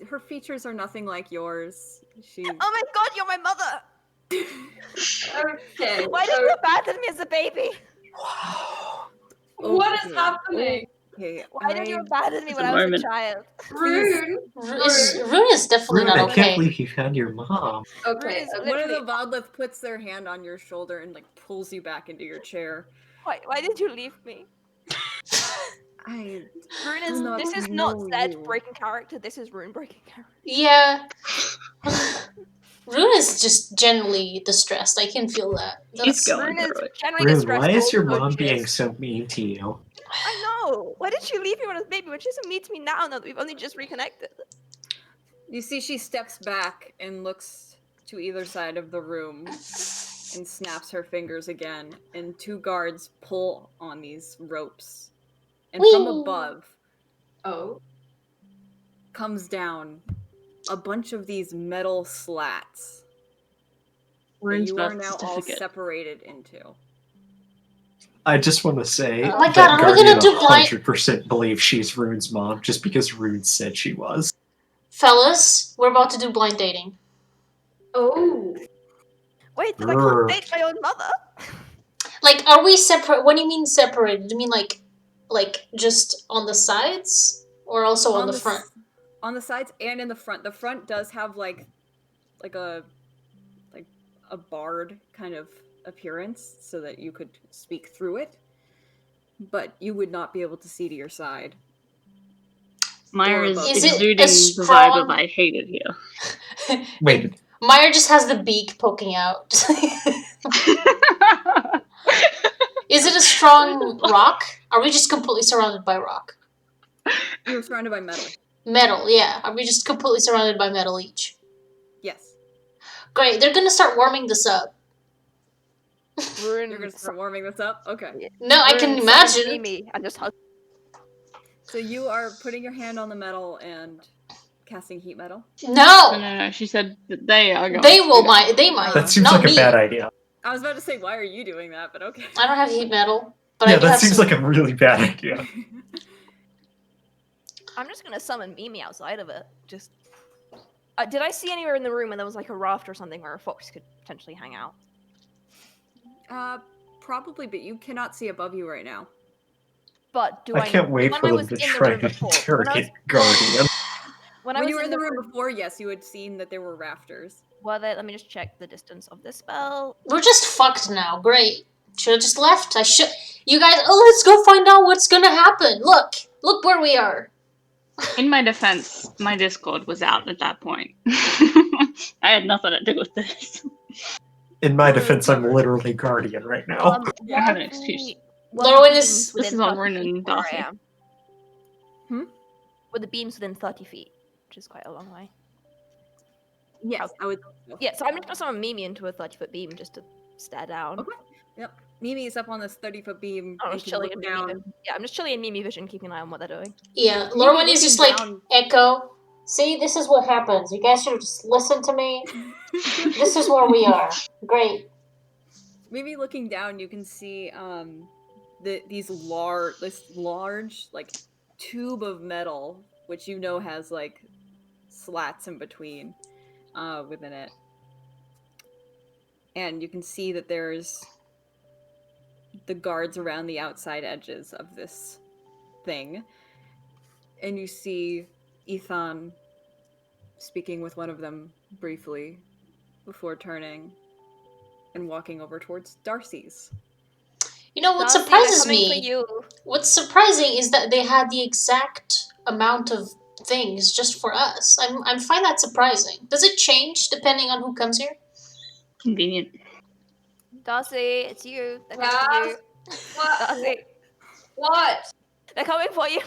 her features are nothing like yours. She. Oh my god, you're my mother! Okay. Why did you abandon me as a baby? What is Okay. happening? Okay, Why did you abandon me It's when a I was moment. a child? Rune. Rune is definitely Rune, not I can't okay. believe you found your mom. Okay. Rune is One of the literally- Vodlith puts their hand on your shoulder and like pulls you back into your chair. Why did you leave me? I Rune do is. not This is not know Zed you. breaking character. This is Rune breaking character. Yeah. Rune is just generally distressed. I can feel that. She's going Rune is through it. generally Rune, distressed. why is your also mom she being is- so mean to you? I know. Why did she leave me when I was a baby? When she doesn't meet me now that we've only just reconnected. You see, she steps back and looks to either side of the room and snaps her fingers again, and two guards pull on these ropes. And from Whee! above Oh. comes down a bunch of these metal slats that Rune's you are birth now all certificate. separated into. I just want to say Oh my that God, are we Guardian gonna do blind- 100% believes she's Rune's mom just because Rune said she was. Fellas, we're about to do blind dating. Oh. Wait, then I Grr. can't date my own mother. Like, are we separate? What do you mean separated? Do you mean like just on the sides, or also on the front? On the sides and in the front. The front does have like a barred kind of appearance so that you could speak through it, but you would not be able to see to your side. Maiyr is Is it exuding a the vibe strong- of I hate it here. Wait, Maiyr just has the beak poking out. Is it a strong rock? Are we just completely surrounded by rock? You're surrounded by metal. Metal, yeah. Are we just completely surrounded by metal each? Yes. Great, they're gonna start warming this up. Rune. You're gonna start warming this up? Okay. No, I can Rune imagine. summoned Mimi and just hug. So you are putting your hand on the metal and casting heat metal? No, No! no, no. She said that they are going. They will to. might. They might. that seems not like me. a bad idea. I was about to say, why are you doing that? But okay. I don't have heat metal. But Yeah, I do that have seems some... like a really bad idea. I'm just gonna summon Mimi outside of it. Just. Did I see anywhere in the room where there was like a raft or something where a fox could potentially hang out? Probably, but you cannot see above you right now. But do I can't wait when for I them was to in the try room to before, interrogate Guardian. when I When was you were in the room room, before, yes, you had seen that there were rafters. well, let me just check the distance of this spell. We're just fucked now. Great. Should have just left. I should. You guys, oh, let's go find out what's gonna happen. Look where we are. In my defense, my Discord was out at that point. I had nothing to do with this. In my defense, I'm literally Guardian right now. I have an excuse. Lorwyn is- This is on Rune and Darcy. With the beams within 30 feet, which is quite a long way. Yes, I would. Yeah, so I'm just gonna summon Mimi into a 30-foot beam just to stare down. Okay. Yep. Mimi is up on this 30-foot beam. I'm and just can chilling look in Mimi down. vision. Yeah, I'm just chilling in Mimi vision, keeping an eye on what they're doing. Yeah, Maybe Lorwyn is just like, looking down. Echo. See, this is what happens. You guys should have just listened to me. This is where we are. Great. maybe looking down, you can see this large like tube of metal, which you know has like slats in between within it, and you can see that there's the guards around the outside edges of this thing, and you see Ethan speaking with one of them briefly before turning and walking over towards Darcy's. You know what Darcy, surprises they're coming for me? you. What's surprising is that they had the exact amount of things just for us. I find that surprising. Does it change depending on who comes here? Convenient. Darcy, it's you. They're coming for you. What? Darcy, What? they're coming for you.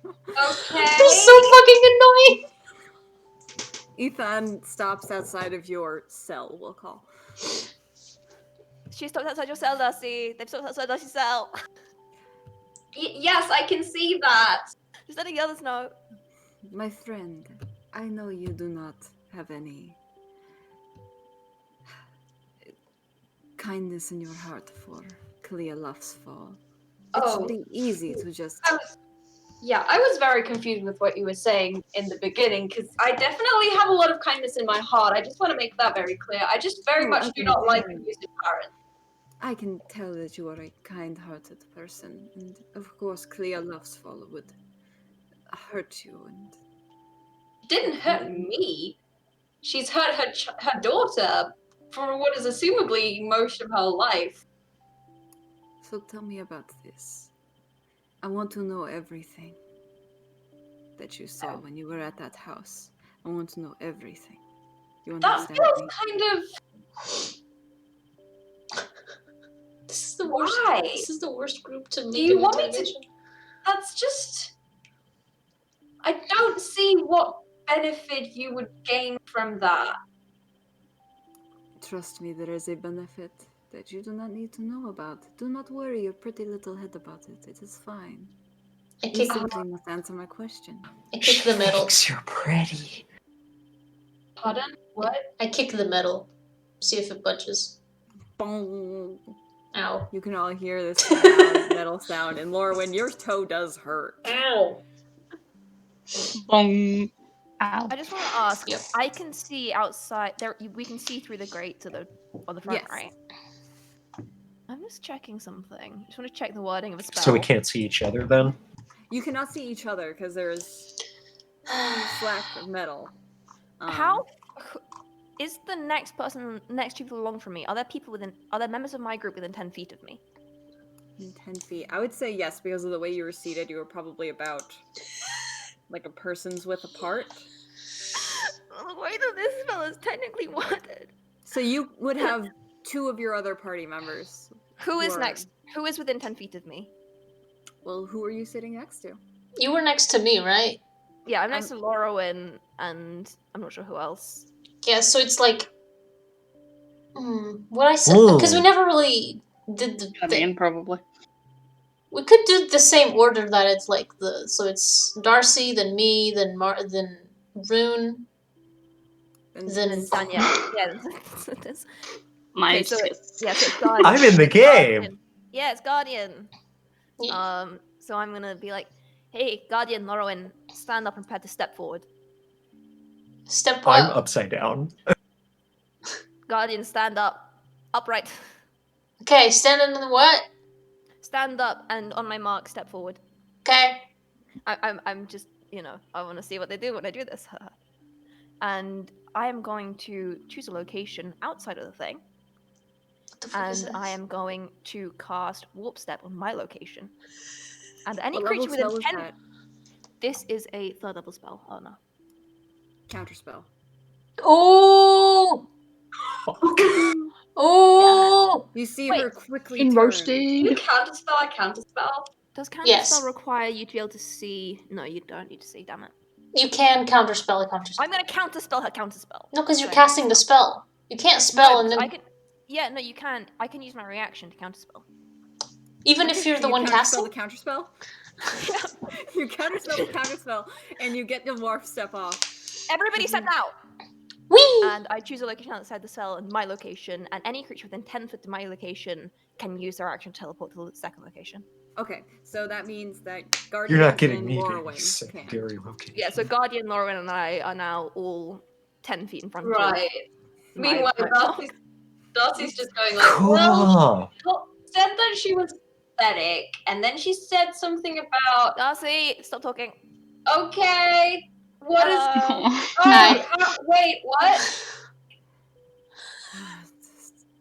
Okay. They're so fucking annoying. Ethan stops outside of your cell, we'll call. She stopped outside your cell, Darcy. They've stopped outside Darcy's cell. Yes, I can see that. Just letting the others know. My friend, I know you do not have any kindness in your heart for Clea Luffsfall. It Oh. should be easy to just... I was very confused with what you were saying in the beginning because I definitely have a lot of kindness in my heart. I just want to make that very clear. I just very Oh, much I do can not like tell. abusive parents. I can tell that you are a kind-hearted person, and of course Clea Luffsfall would hurt you, and... Didn't hurt me. She's hurt her daughter for what is assumably most of her life. So tell me about this. I want to know everything that you saw when you were at that house. I want to know everything. You That understand feels me? kind of... This is the worst. Why? This is the worst group to Do make you an want me to... intervention. That's just... I don't see what benefit you would gain from that. Trust me, there is a benefit that you do not need to know about. Do not worry your pretty little head about it. It is fine. I You kick, simply must answer my question. I kick the metal. Thinks you're pretty. Pardon? What? I kick the metal. See if it budges. Boom! Ow. You can all hear this loud metal sound, and Lorwyn, your toe does hurt. Ow. Bong. Ow. I just want to ask. Yep. I can see outside there. We can see through the grate to the on the front, Yes. right? I'm just checking something. Just want to check the wording of a spell. So we can't see each other then? You cannot see each other because there's slack of metal. How is the next two people along from me? Are there members of my group within 10 feet of me? 10 feet. I would say yes, because of the way you were seated, you were probably about like a person's width apart. Well, the way that this spell is technically worded. So you would have two of your other party members. Who is are- next? Who is within 10 feet of me? Well, who are you sitting next to? You were next to me, right? Yeah, I'm next to Lorwyn, and I'm not sure who else. Yeah, so it's like... what I said... Ooh. Because we never really did the... I mean, probably. We could do the same order that it's like the... So it's Darcy, then me, then then Rune, And then... Danya. Yeah, this. My Okay, so skits. yeah, so it's Guardian. I'm in the game! Guardian. Yeah, it's Guardian. Yeah. So I'm gonna be like, hey, Guardian, Lorwyn, stand up and prepare to step forward. Step I'm up. upside down. Guardian, stand up. Upright. Okay, stand in the what? Stand up and on my mark, step forward. Okay. I'm just, I want to see what they do when I do this. And I am going to choose a location outside of the thing. What the fuck is And this? I am going to cast Warp Step on my location. And any what level creature within spell is 10... that? This is a 3rd level spell. Oh no. Counterspell. Oh! Oh! You see Wait, her quickly In turn. You roasted. counterspell a counterspell? Does counterspell Yes. require you to be able to see? No, you don't need to see, damn it. You can counterspell a counterspell. I'm gonna counterspell her counterspell. No, because you're Sorry. casting the spell. You can't spell No, and then... I can. Yeah, no, you can. I can use my reaction to counterspell. Even if you're So the you one counterspell casting? the counterspell? You counterspell the counterspell, and you get the warp step off. Everybody step out. Whee! and I choose a location outside the cell and my location, and any creature within 10 foot of my location can use their action to teleport to the second location. Okay, so that means that You're Guardians not getting and me to Laurelwyn any can. secondary location. Yeah, so Guardian, Lauren, and I are now all 10 feet in front of Right. my Meanwhile, my Darcy's just going like, well, Cool. she said that she was pathetic, and then she said something about, Darcy, stop talking. okay, what is... Hello. Hi. Wait, what?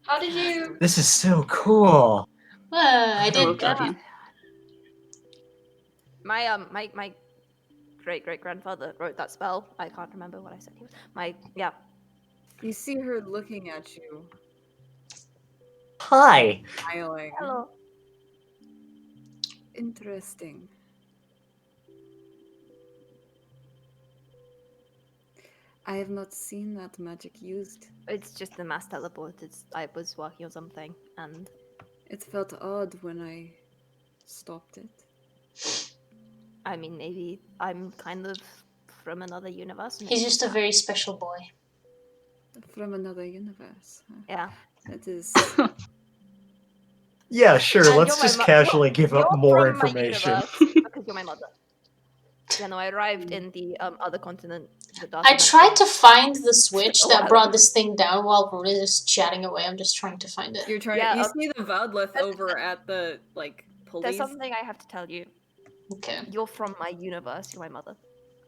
How did you... This is so cool. I Hello, did. Guardian. My great grandfather wrote that spell. I can't remember what I said he was. You see her looking at you, Hi. smiling. Hello. Interesting. I have not seen that magic used. It's just the mass teleport. I was working on something and It felt odd when I stopped it. I mean maybe I'm kind of from another universe. He's maybe just a not. very special boy. From another universe. Huh? Yeah. That is. Yeah, sure. And Let's you're my just mo- casually give up You're more from my information. universe because you're my mother. Yeah, no, I arrived in the other continent. that Darcy I tried mentioned. to find the switch A that while brought ago. this thing down while we're just chatting away. I'm just trying to find it. You're trying. Yeah, you see the Vaudlith there's- over at the There's police. something I have to tell you. Okay. You're from my universe. You're my mother.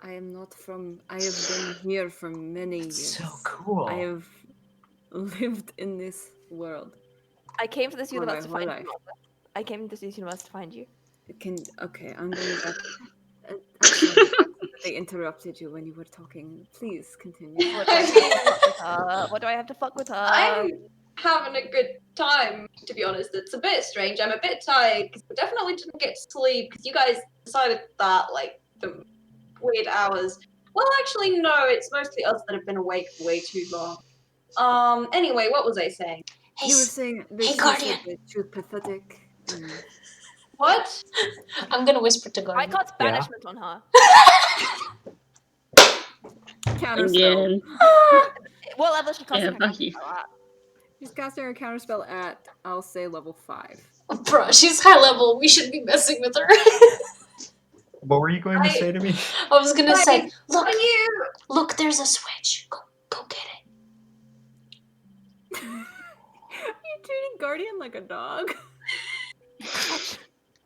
I am not from. I have been here for many years. So cool. I have lived in this world. I came to this For universe to my whole find life. you. Mother. I came to this universe to find you. Okay, I'm going back. I'm sorry that they interrupted you when you were talking. Please continue. What do I have to fuck with her? What do I have to fuck with her? I'm having a good time, to be honest. It's a bit strange. I'm a bit tired because we definitely didn't get sleep because you guys decided that like the weird hours. Well, actually, no. It's mostly us that have been awake for way too long. Anyway, what was I saying? Hey, You were s- saying that hey, she Guardian. said that she was pathetic. What? I'm gonna whisper to I Guardian. cast banishment on her. Counterspell. Again. What level is she casting Yeah, her fuck you. counterspell at? She's casting her counterspell at, I'll say, level 5. Bro, she's high level. We should be messing with her. What were you going to say to me? I was gonna say, Guys, look, Are you? look, there's a switch. Go get it. Are you treating Guardian like a dog?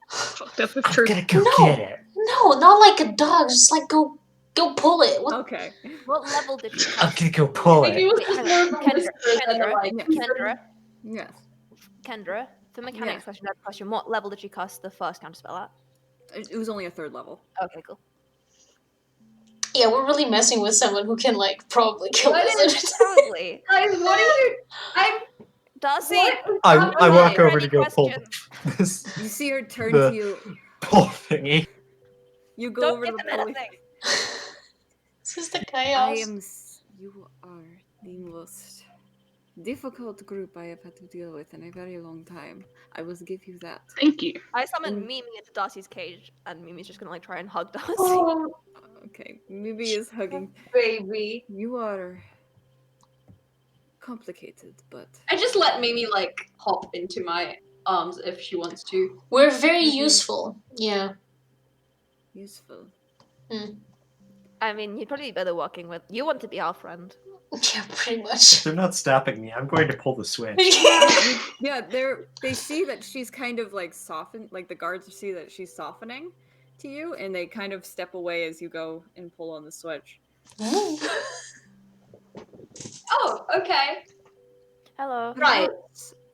Fucked up if I'm true. gonna go No. get it. No, not like a dog. Just like go pull it. What? Okay. What level did she I'm cast? gonna go pull Maybe it it. was Wait, just hang more on. of a Kendra, whisper than Kendra, like. Kendra, Yes. Kendra. For mechanics Yeah. question, I have a question. What level did she cast the first counterspell at? It was only a 3rd level. Okay, cool. Yeah, we're really messing with someone who can like probably kill What us. is- Probably. Guys, what are you? I'm. Darcy, What is I happening? walk over any to go pull questions? this You see her turn The- to you. pull thingy. You go Don't over to give the them police. anything. This is the I chaos. am. You are the most difficult group I have had to deal with in a very long time. I will give you that. Thank you. I summoned Mm. Mimi into Darcy's cage, and Mimi's just gonna like try and hug Darcy. Oh, Okay, Mimi is hugging. baby. You are complicated, but I just let Mimi like hop into my arms if she wants to. We're very Mhm. useful. Yeah. useful. I mean, you'd probably be better working with. You want to be our friend. Yeah, pretty much. They're not stopping me. I'm going to pull the switch. Yeah, they see that she's kind of like softened, like the guards see that she's softening to you, and they kind of step away as you go and pull on the switch. Ooh. Oh, okay. Hello. Right.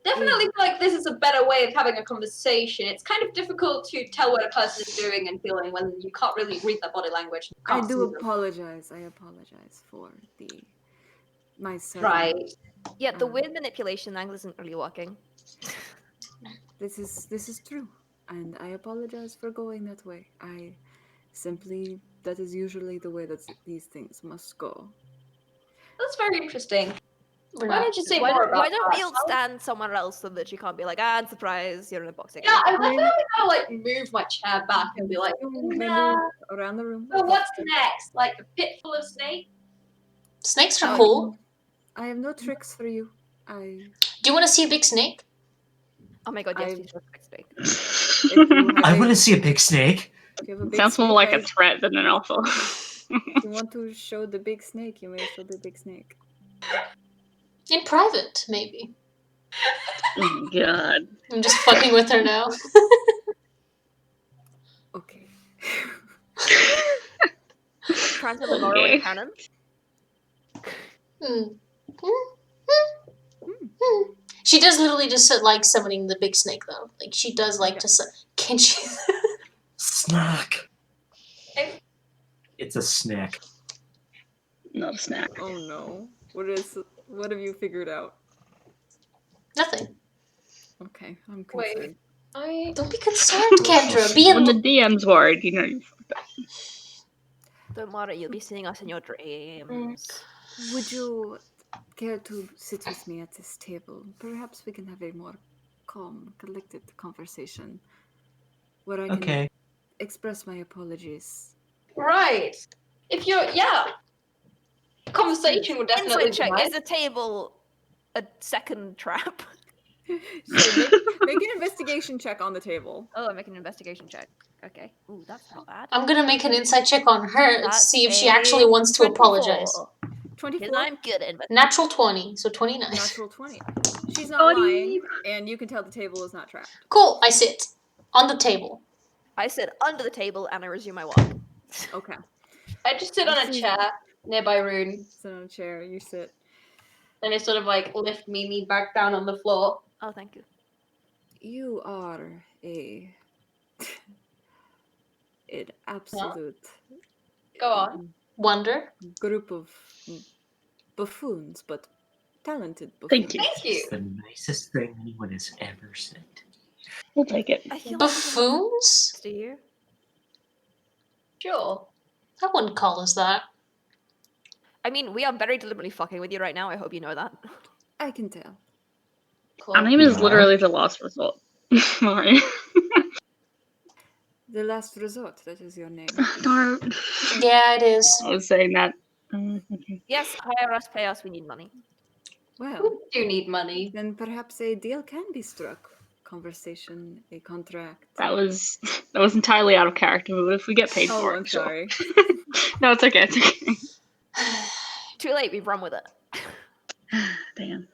Definitely feel like this is a better way of having a conversation. It's kind of difficult to tell what a person is doing and feeling when you can't really read their body language. You I can't do see them. apologize. I apologize for my son. Right. Yeah, the weird manipulation angle isn't really working. This is true, and I apologize for going that way. I simply that is usually the way that these things must go. That's very interesting. We're Why not. don't you say Why, more about why don't that? we all stand somewhere else so that she can't be like, and surprise, you're in a boxing Yeah, I game. definitely gotta like move my chair back and be like, You may nah. move around the room. So what's next? Like a pit full of snakes? Snakes are Oh, cool. I have no tricks for you. I Do you want to see a big snake? Oh my god, yes, I- please show the big snake. if you have I a- want to see a big snake. if you have a big Sounds more snake, like a I- threat than an offer. if you want to show the big snake, you may show the big snake. In private, maybe. Oh god. I'm just fucking with her now. Okay. Trying to lure away Okay. cannon. Hmm. She does literally just like summoning the big snake though. Like she does like Okay. to. Can she? Snack. If- It's a snack. Not a snack. Oh no. What have you figured out? Nothing. Okay, I'm Wait. concerned. Don't be concerned, Kendra. Be When the in. DM's worried, you know. Don't worry, you'll be seeing us in your dreams. Would you care to sit with me at this table? Perhaps we can have a more calm, collected conversation where I can Okay. express my apologies. Right. If you're, yeah. Conversation would definitely Insight be check. nice. Is the table a second trap? So make an investigation check on the table. Oh, I'm making an investigation check. Okay. Ooh, that's not bad. I'm gonna make an inside check on her to That's see if she a actually wants to 24. apologize. 24, Because I'm good at investigation. Natural 20, so 29. natural 20. She's not Buddy. lying, and you can tell the table is not trapped. Cool. I sit on the table. I sit under the table and I resume my walk. Okay. I just sit on a See. chair nearby Rune, Sit on a chair, you sit. and I sort of like lift Mimi back down on the floor. Oh, thank you. You are an absolute Go on. Wonder. group of buffoons, but talented buffoons. Thank you. Thank you. It's the nicest thing anyone has ever said to me. We'll take it. I feel like this is not Buffoons? supposed to hear. Sure. I wouldn't call us that. I mean, we are very deliberately fucking with you right now. I hope you know that. I can tell. Cool. Our name is Yeah. literally the last resort. Sorry. The last resort, that is your name. No. Yeah, it is. I was saying that. Yes, hire us, pay us, we need money. Well, We do need money. then perhaps a deal can be struck. Conversation, a contract. That was entirely out of character, but if we get paid Oh, for I'm it, sure. sorry. No, it's okay. It's okay. Too late, we've run with it. Damn.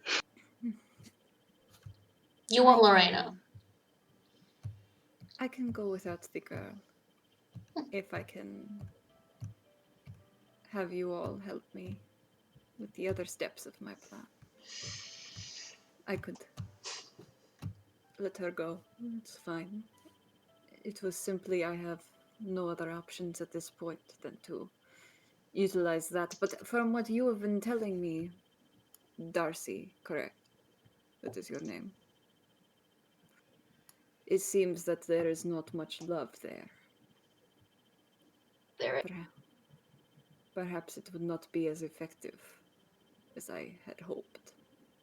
You want Lorena. I can go without the girl. If I can have you all help me with the other steps of my plan. I could let her go. It's fine. It was simply I have no other options at this point than to utilize that. But from what you have been telling me, Darcy, correct? That is your name. It seems that there is not much love there. There. Perhaps it would not be as effective as I had hoped.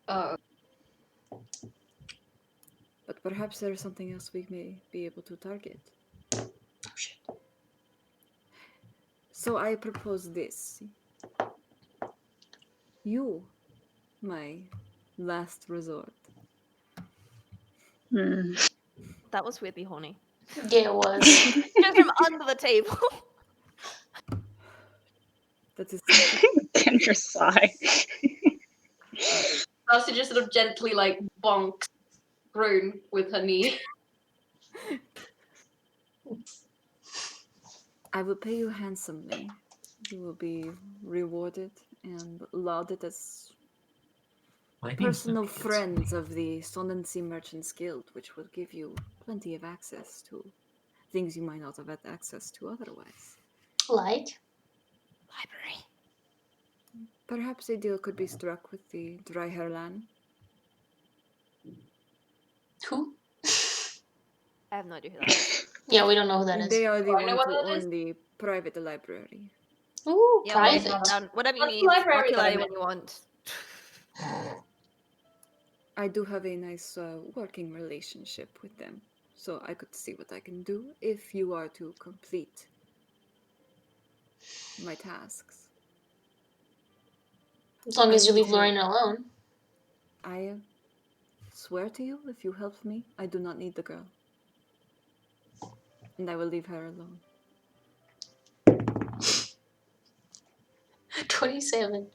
Oh. But perhaps there is something else we may be able to target. Oh, shit. So I propose this. You, my last resort. Hmm. That was weirdly horny. Yeah, it was. Just from under the table. That is Kendra sigh. Darcy just sort of gently like bonks Rune with her knee. I will pay you handsomely. You will be rewarded and lauded as My name's personal not Hanson. friends of the Sonnensea Merchants Guild, which will give you plenty of access to things you might not have had access to otherwise. Like? Library. Perhaps a deal could be struck with the Dryherlan. Who? I have no idea who that is. Yeah, we don't know who that is. They are the Oh, I know ones what who that is. own the private library. Ooh, Yeah, well, private. whatever you What's need, the library mark your that I eye meant? when you want. I do have a nice working relationship with them, so I could see what I can do if you are to complete my tasks. As long as you leave will- Lorena alone. I swear to you, if you help me, I do not need the girl. And I will leave her alone. 27.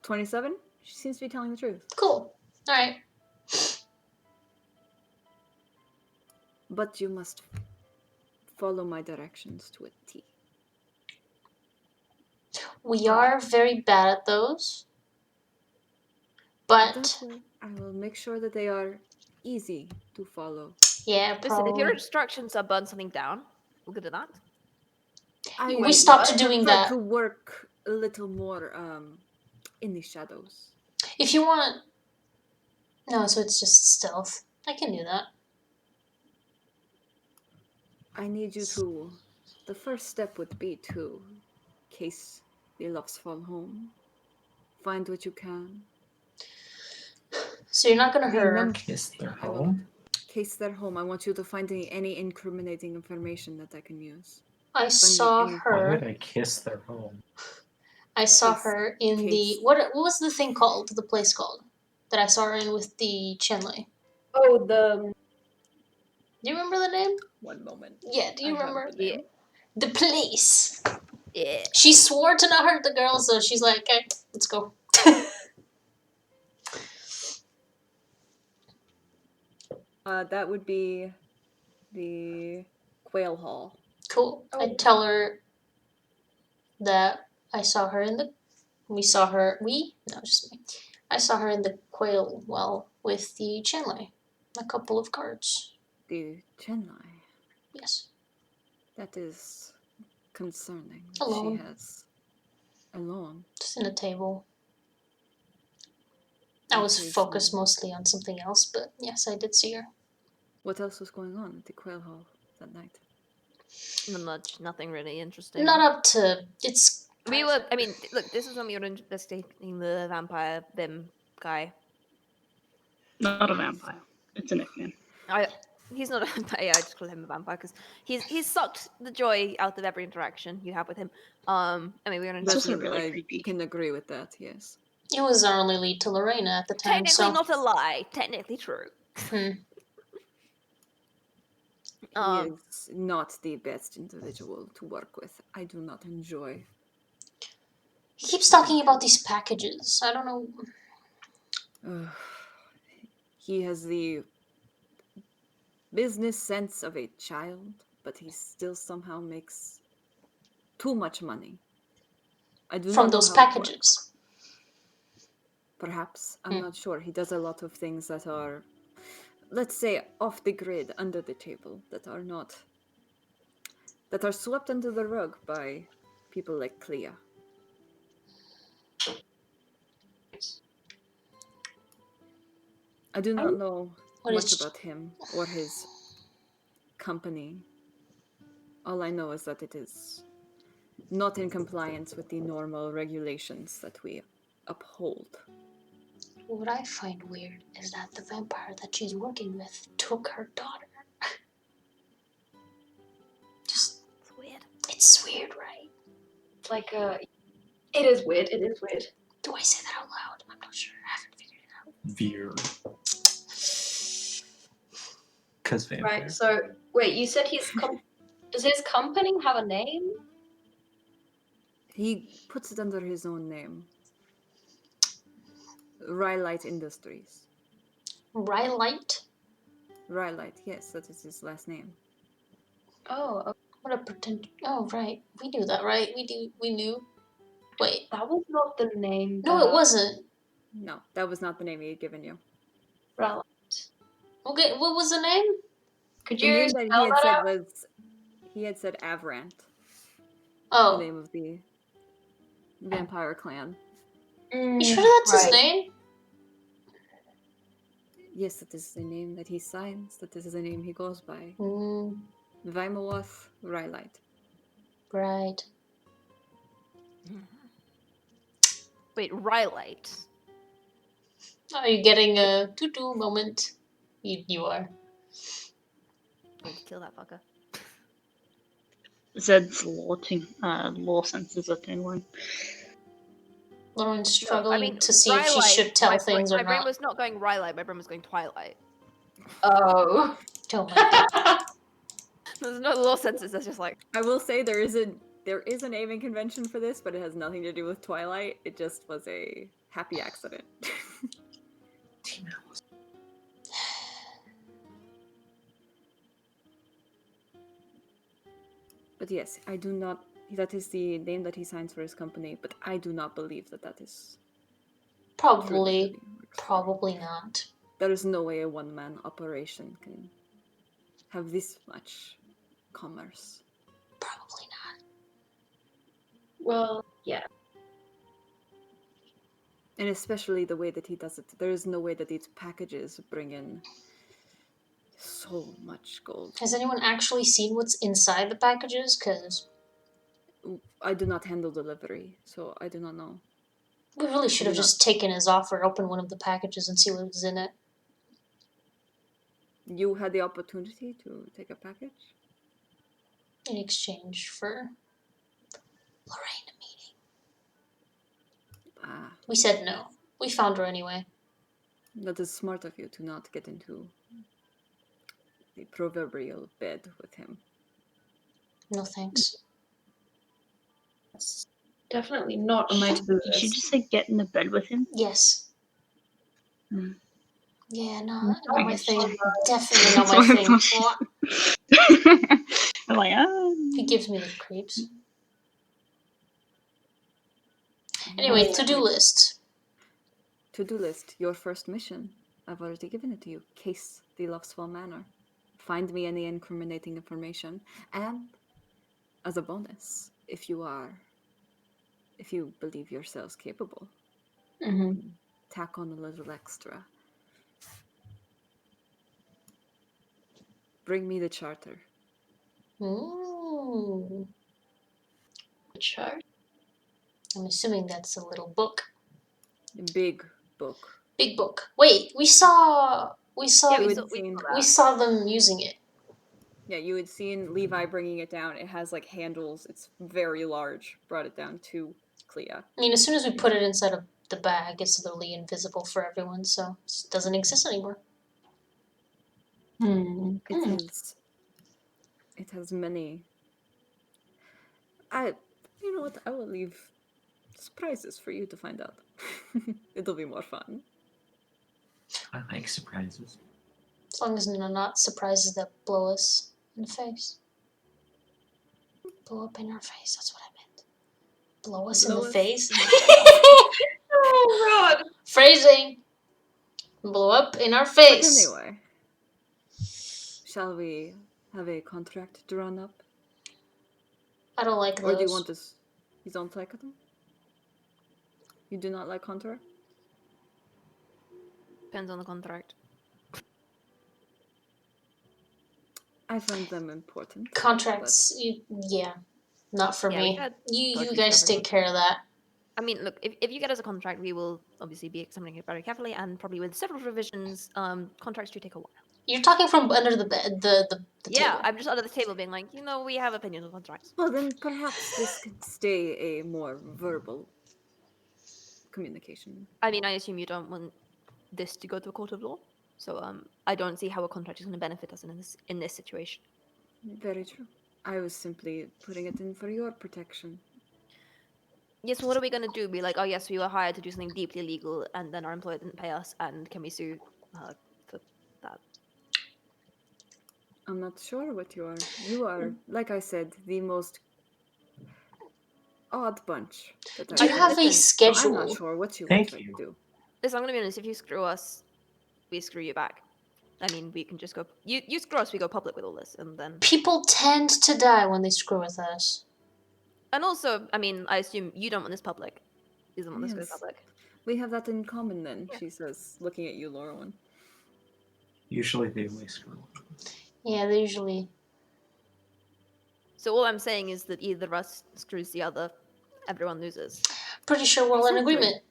27? She seems to be telling the truth. Cool. Alright. But you must follow my directions to a T. We are very bad at those. But, I will make sure that they are easy to follow. yeah, Listen, if your probably. instructions are burn something down, we're good at that. We stopped what? doing prefer that. to work a little more in the shadows. If you want... No, so it's just stealth. I can do that. I need you to... The first step would be to, in case the loves fall home, find what you can. So you're not gonna hurt her. Kiss their I will home. case their home. I want you to find any incriminating information that I can use. I saw any- Why would her. I kiss their home? I saw Case- her in the... case. What was the thing called? The place called? That I saw her in with the Chenley. Oh, the Do you remember the name? One moment. Yeah, do you I have remember? the name. The police. Yeah. She swore to not hurt the girl, so she's like, okay, let's go. That would be the Quail Hall. Cool. Oh. I'd tell her that I saw her in the... No, just me. I saw her in the quail well with the Chenley. A couple of guards. The Chenlai. Yes. That is concerning. Alone. She has alone. Just in a table. I was Okay, focused so- mostly on something else, but yes, I did see her. What else was going on at the Quail Hall that night? Not much. Nothing really interesting. Not up to... It's... We were. I mean, look. This is when we were investigating the vampire Vim guy. Not a vampire. It's a nickname. He's not a vampire. Yeah, I just call him a vampire because he's sucked the joy out of every interaction you have with him. I mean, we were It's also That's- really I creepy. can agree with that, yes. It was our only lead to Lorena at the time, technically so... not a lie. Technically true. He is not the best individual to work with. I do not enjoy. He keeps talking about these packages. I don't know... He has the business sense of a child, but he still somehow makes too much money. I do From not know those how it works. packages. Perhaps. I'm not sure. He does a lot of things that are, let's say, off the grid, under the table, that are swept under the rug by people like Clea. I do not know What much is- about him or his company. All I know is that it is not in compliance with the normal regulations that we uphold. What I find weird is that the vampire that she's working with took her daughter. Just... It's weird. It's weird, right? it's like it is weird. It is weird. Do I say that out loud? I'm not sure. I haven't figured it out. Veer. Because vampire. Right. So wait, you said does his company have a name? He puts it under his own name. Rylite Industries. Rylite? Rylite, yes, that is his last name. Oh, okay. What a pretend... Oh, right. We knew that, right? We knew. Wait. That was not the name. No, it wasn't. No, that was not the name he had given you. Right. Okay, what was the name? Could The you name that spell he had that said out? was, he had said Avrant, the Oh. name of the vampire clan. You sure that's his right. name? Yes, that is the name that he signs. That is the name he goes by. Mm, Vimawath Rylite. right. Wait, Rylite. Are you getting a tutu moment? You are. Need to kill that fucker. Zed's law sense is a thing one. Lauren's No, I struggling mean, to see if she Rhylight, should tell my things my or brain not. was not going Rhylight, my brain was going Twilight. Oh. Oh my god. There's no law senses, that's just like... I will say there is a naming convention for this, but it has nothing to do with Twilight. It just was a happy accident. But yes, I do not. That is the name that he signs for his company, but I do not believe that that is Probably. truly works for. Probably not. There is no way a one-man operation can have this much commerce. Probably not. Well, yeah. And especially the way that he does it. There is no way that these packages bring in so much gold. Has anyone actually seen what's inside the packages? Because I do not handle delivery, so I do not know. we really should have Do not- just taken his offer, opened one of the packages, and see what was in it. You had the opportunity to take a package? In exchange for Lorraine meeting. Ah, We said no. We found her anyway. that is smart of you to not get into the proverbial bed with him. No thanks. That's definitely not on my to-do Did she list. just say get in the bed with him? Yes. Hmm. Yeah, I not my guess thing. she- Definitely not That's my what I thing. thought she Mwah. said. I'm like, He gives me the creeps. Anyway, to-do list. To-do list, your first mission. I've already given it to you. Case the Loveswell Manor. Find me any incriminating information. And, as a bonus, if you believe yourselves capable, Mm-hmm. tack on a little extra. Bring me the charter. Ooh. Chart. I'm assuming that's a little book. A big book. Big book. Wait, we saw Yeah, You we had seen- saw them using it. Yeah, you had seen Levi bringing it down. It has like handles. It's very large. Brought it down to Clea. I mean, as soon as we put it inside of the bag, it's literally invisible for everyone, so it doesn't exist anymore. Hmm. It has many. You know what? I will leave surprises for you to find out. It'll be more fun. I like surprises. As long as they're not surprises that blow us in the face. Blow up in our face, that's what I meant. Blow us in Blow the us face? in the Oh god. Phrasing! Blow up in our But face! anyway, shall we have a contract drawn up? I don't like Or those. do you want us? You don't like them? You do not like contract? Depends on the contract. I find them important. Contracts, yeah. Not for Yeah, we me. had You talk to each guys other. take care of that. I mean, look, if you get us a contract, we will obviously be examining it very carefully, and probably with several revisions, contracts do take a while. You're talking from under the bed, the Yeah, table. I'm just under the table being like, we have opinions on contracts. Well, then perhaps this could stay a more verbal communication. I mean, I assume you don't want this to go to a court of law, so I don't see how a contract is going to benefit us in this situation. Very true. I was simply putting it in for your protection. Yes, well, what are we going to do? Be like, oh yes, we were hired to do something deeply illegal, and then our employer didn't pay us, and can we sue for that? I'm not sure what you are. You are, like I said, the most odd bunch that Do you I've have met. a So I'm schedule? not sure what you would Thank try you. to do. Listen, I'm going to be honest. If you screw us, we screw you back. I mean, we can just go. You screw us, we go public with all this, and then. People tend to die when they screw with us. And also, I mean, I assume you don't want this public. You don't want this to go Yes. public. We have that in common then, Yeah. she says, looking at you, Laurelyn. Usually they always screw. Yeah, they usually. So all I'm saying is that either of us screws the other, everyone loses. Pretty sure we're all in Exactly. agreement.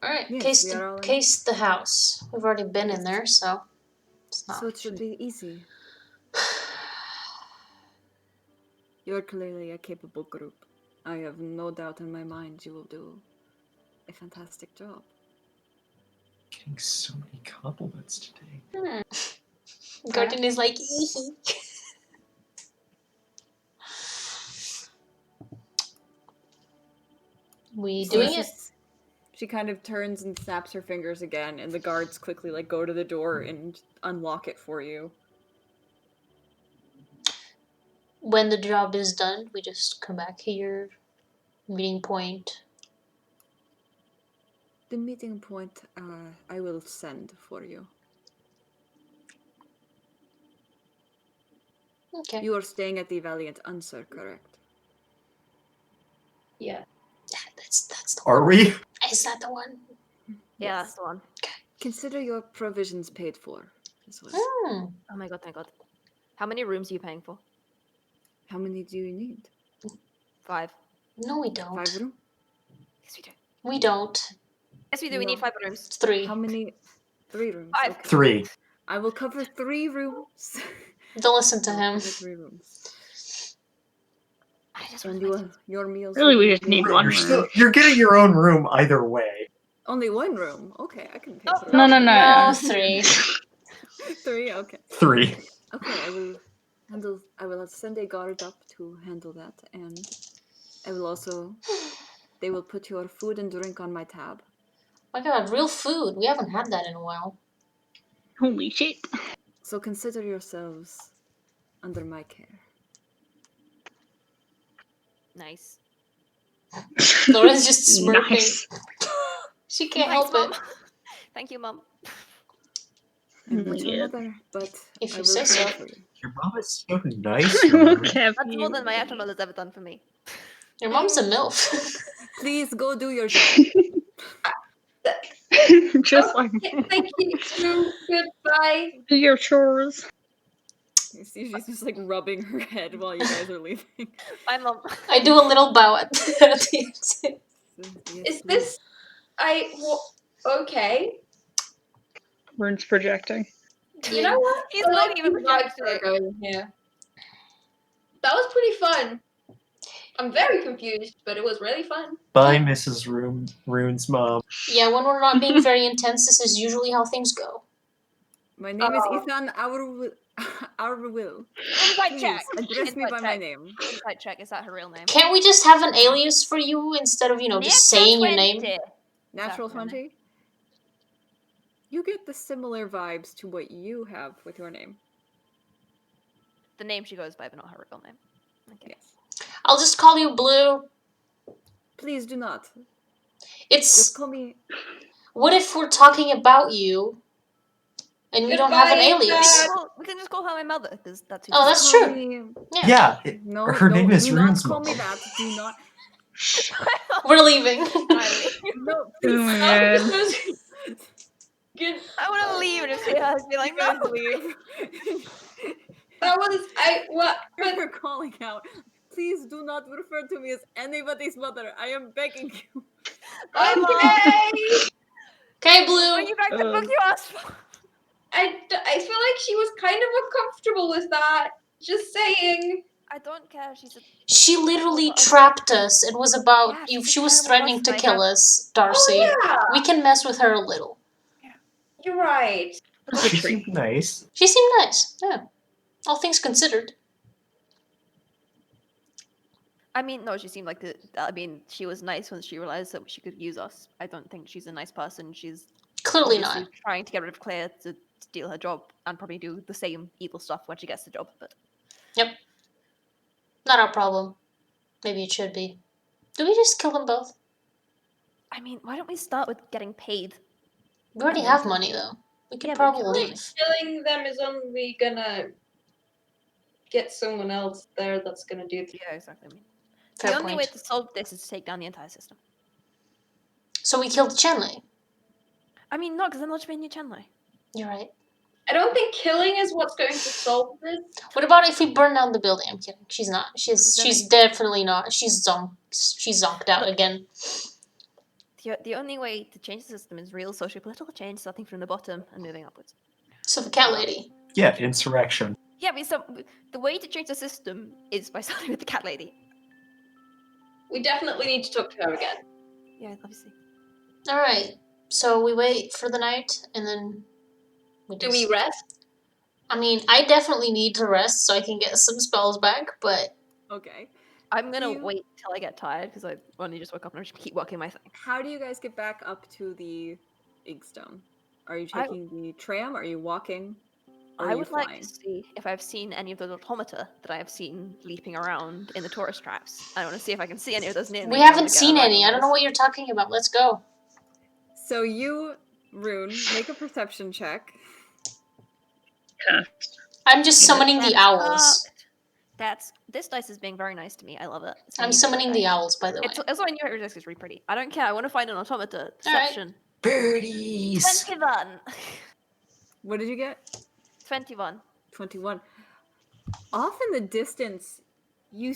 Alright, Yes, we are all in- case the house. We've already been in Yes. there, so it's not. So it should be easy. You're clearly a capable group. I have no doubt in my mind you will do a fantastic job. Getting so many compliments today. Gordon is like, ee. We So doing it? She kind of turns and snaps her fingers again, and the guards quickly go to the door and unlock it for you. When the job is done, we just come back here. Meeting point. The meeting point, I will send for you. Okay. You are staying at the Valiant Answer, correct? Yeah. That's the Are one. we? Is that the one? Yeah, that's the one. Consider your provisions paid for as well. Hmm. Oh my god, thank god. How many rooms are you paying for? How many do you need? 5. No, we don't. 5 rooms? Yes, we do. We don't. Yes, we do. We No. need 5 rooms. It's 3. How many? 3 rooms. 5. Okay. 3. I will cover 3 rooms. Don't listen to I will him. cover 3 rooms. I just And want your meals. Really, will we be just need included. one You're room. still you're getting your own room either way. Only 1 room. Okay, I can pay for No, it. no, no. No, 3. 3. Okay. 3. Okay, I will send a guard up to handle that, and I will also. They will put your food and drink on my tab. My god, real food. We haven't had that in a while. Holy shit. So consider yourselves under my care. Nice. Laura's just smirking. Nice. She can't Thanks, help Mom. it. Thank you, Mom. I'm not your Yeah. mother, but If I you will say so. care for you. Your mom is so nice. Laura. That's more than my actual mother's ever done for me. Your mom's a MILF. Please go do your job. Just like Thank you too. Goodbye. do your chores. You see, she's just rubbing her head while you guys are leaving. Bye, Mom. I do a little bow at the exit. Yes, Is this okay? Rune's projecting. You know what? He's I not like even the vibes that projecting. are going here. That was pretty fun. I'm very confused, but it was really fun. Bye, Mrs. Rune's mom. Yeah, when we're not being very intense, this is usually how things go. My name is Oh. Ethan Will. Inside Please check. address me Inside by my check. name. Inside check. Is that her real name? Can't we just have an alias for you instead of, just saying your name? Natural Is that her name? 20. You get the similar vibes to what you have with your name. The name she goes by, but not her real name. Okay. Yes. I'll just call you Blue. Please do not. It's. Just call me. What if we're talking about you and we don't have an Goodbye, alias? Dad. Well, we can just call her my mother, because that's who Oh, she that's is. Call true. me- Yeah. Yeah, No, her name is do Rune's not call mom. me that. Do not. We're leaving. Finally. No, Oh please. my This god. was good. I want to leave and just hear her be like, You guys no. leave. That was what? But You're calling out. Please do not refer to me as anybody's mother. I am begging you. Bye, Mom. okay. Okay, We'll bring Blue. you back the book you asked for. I feel like she was kind of uncomfortable with that. Just saying. I don't care. She's a. She literally Oh, but- trapped us. It was about Yeah, if she's a she was terrible threatening to person. I kill have- us, Darcy. Oh yeah, We can mess with her a little. you're right. She seemed nice. She seemed nice. Yeah. All things considered. I mean, no, she seemed like the. I mean, she was nice when she realized that she could use us. I don't think she's a nice person. She's Clearly obviously not. trying to get rid of Claire to steal her job and probably do the same evil stuff when she gets the job. But Not our problem. Maybe it should be. Do we just kill them both? I mean, why don't we start with getting paid? We already And then have kill money, them. though. We could Yeah, but probably kill them. leave. Killing them is only gonna get someone else there that's gonna do it. Yeah, exactly. I mean, Fair the only way point. to solve this is to take down the entire system. So we killed Chenley. I mean, no, because then they'll just be a new Chenley. You're right. I don't think killing is what's going to solve this. What about if we burn down the building? I'm kidding. She's not. She's Then she's definitely not. She's zonked out Look. again. The only way to change the system is real social political change, starting from the bottom and moving upwards. So the cat lady. Yeah, insurrection. Yeah, but the way to change the system is by starting with the cat lady. We definitely need to talk to her again. Yeah, obviously. Alright, so we wait for the night, and then Do we rest? I mean, I definitely need to rest so I can get some spells back, but... Okay. I'm gonna You- wait till I get tired because I only just woke up and I just keep working my thing. How do you guys get back up to the Inkstone? Are you I- taking the tram? Are you walking? Or are I you would flying? like to see if I've seen any of those automata that I have seen leaping around in the tourist traps. I want to see if I can see any of those near me. We and I wanna haven't get a seen ride any. on I don't know those. what you're talking about. Let's go. So you, Rune, make a perception check. I'm just summoning the That's owls. fucked. This dice is being very nice to me. I love it. It's a I'm neat summoning the dice. owls, by the way. It's what I knew it was really pretty. I don't care. I want to find an automata. Deception. Birdies! 21. What did you get? 21. 21. Off in the distance, you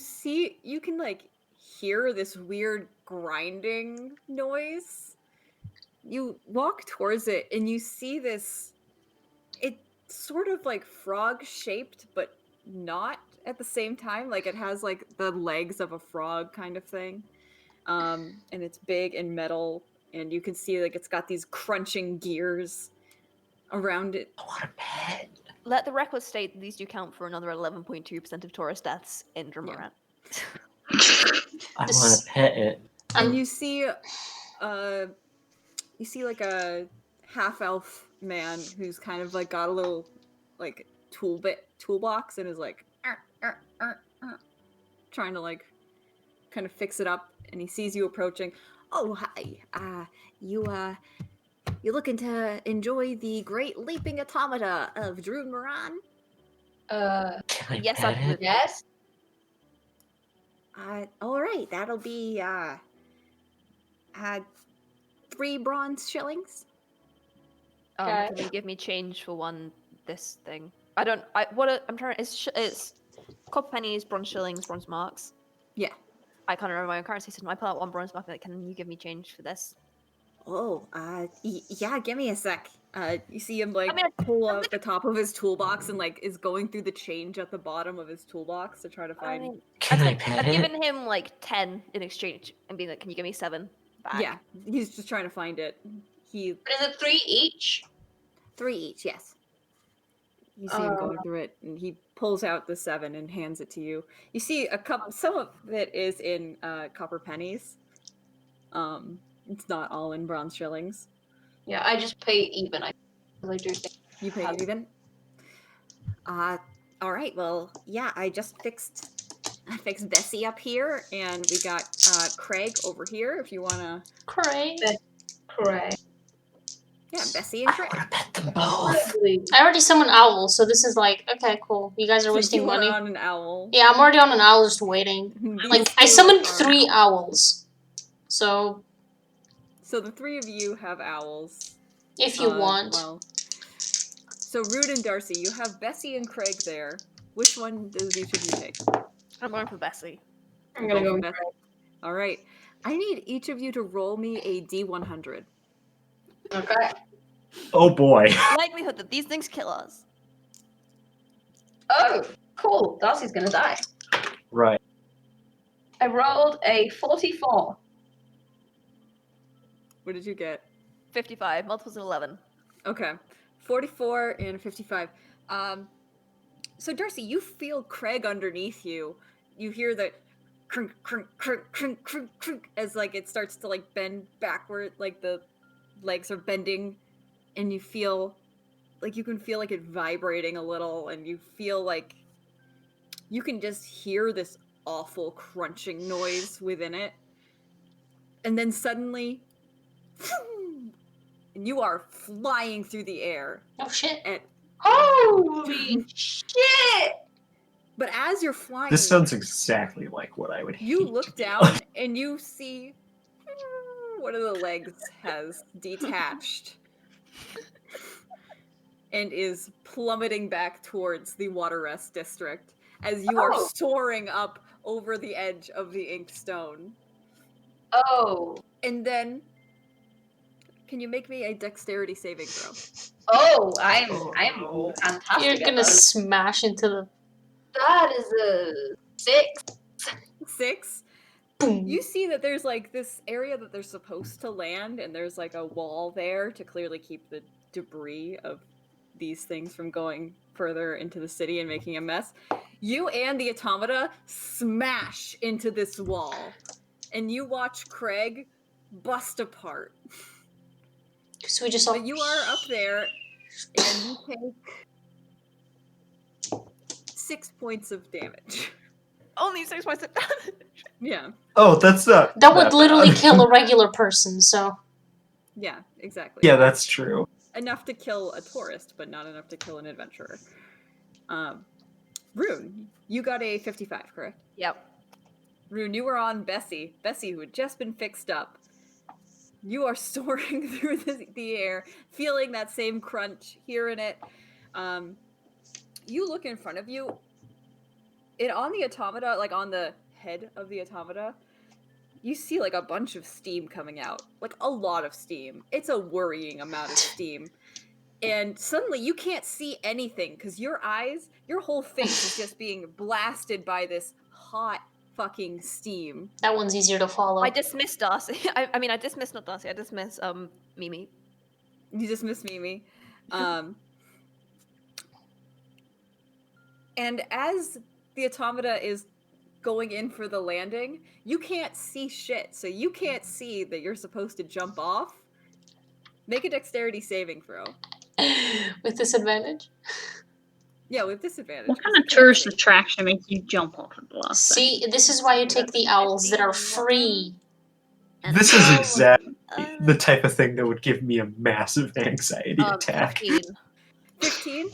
can like hear this weird grinding noise. You walk towards it and you see this, it's sort of like frog shaped, but not at the same time. Like it has like the legs of a frog kind of thing. And it's big and metal, and you can see like it's got these crunching gears around it. I want a pet. Let the record state these do count for another 11.2% of tourist deaths in Dreamorant. I This- want to pet it. And you see like a half elf man who's kind of like got a little like toolbox and is like trying to like kind of fix it up, and he sees you approaching. Oh, hi. You looking to enjoy the great leaping automata of Druid Moran? Can I Yes, pet absolutely. it? Yes. All right, that'll be 3 bronze shillings. Okay. Can you give me change for this thing? I'm trying. It's copper pennies, bronze shillings, bronze marks. Yeah. I can't remember my own currency system. I pull out 1 bronze mark. Like, can you give me change for this? Oh, yeah, give me a sec. You see him like I mean, pull out the top of his toolbox and like is going through the change at the bottom of his toolbox to try to I find. mean, Can I pet I've it? given him like 10 in exchange and being like, can you give me 7 back? Yeah, he's just trying to find it. He But is it 3 each? 3 each, yes. You see him going through it, and he pulls out the 7 and hands it to you. You see some of it is in copper pennies. It's not all in bronze shillings. Yeah, I just pay even. I do think. You pay it even. All right. Well, yeah. I fixed Bessie up here, and we got Craig over here. If you wanna, Cray. Correct. yeah, Bessie and I Craig. want to pet them both. I already summoned owls, so this is like, okay, cool. You guys are So wasting you money. are on an owl. Yeah, I'm already on an owl just waiting. Like, These I two summoned are- 3 owls. So, So the 3 of you have owls. if you want. Well, so Rude and Darcy, you have Bessie and Craig there. Which one does each of you take? I'm going for Bessie. I'm gonna go with Bessie. All right. I need each of you to roll me a D100. Okay. Oh boy. Likelihood that these things kill us. Oh, cool. Darcy's gonna die. Right. I rolled a 44. What did you get? 55. Multiples of 11. Okay. 44 and 55. So Darcy, you feel Craig underneath you. You hear that crunk, crunk, crunk, crunk, crunk, crunk, as like it starts to like bend backward, like the legs are bending, and you feel like you can feel like it vibrating a little, and you feel like you can just hear this awful crunching noise within it. And then suddenly and you are flying through the air. Oh shit. And Holy shit! but as you're flying, This sounds exactly like what I would hate. you look down and you see one of the legs has detached and is plummeting back towards the Water Rest District as you are Oh. soaring up over the edge of the Inkstone. Oh. And then, can you make me a dexterity saving throw? Oh, I'm Oh. fantastic. You're at gonna those. smash into the... That is a 6. 6. Boom. You see that there's like this area that they're supposed to land, and there's like a wall there to clearly keep the debris of these things from going further into the city and making a mess. You and the automata smash into this wall, and you watch Craig bust apart. So we just all. But you are up there, and you take 6 points of damage. Only 6 points of damage. Yeah. Oh, that's not. That would literally bad. kill a regular person, so. Yeah, exactly. Yeah, that's true. Enough to kill a tourist, but not enough to kill an adventurer. Rune, you got a 55, correct? Yep. Rune, you were on Bessie. Bessie, who had just been fixed up. You are soaring through the air, feeling that same crunch, hearing it. You look in front of you. On the automata, like on the head of the automata, you see like a bunch of steam coming out. Like a lot of steam. It's a worrying amount of steam. And suddenly you can't see anything because your whole face is just being blasted by this hot fucking steam. That one's easier to follow. I dismiss Darcy. I mean, I dismiss not Darcy. I dismiss Mimi. You dismiss Mimi. And as the automata is going in for the landing, you can't see shit. So you can't see that you're supposed to jump off. Make a dexterity saving throw. With disadvantage? Yeah, with disadvantage. What kind of tourist attraction makes you jump off at the last thing? See, this is why you take the owls that are free. This is exactly the type of thing that would give me a massive anxiety attack. 15. 15?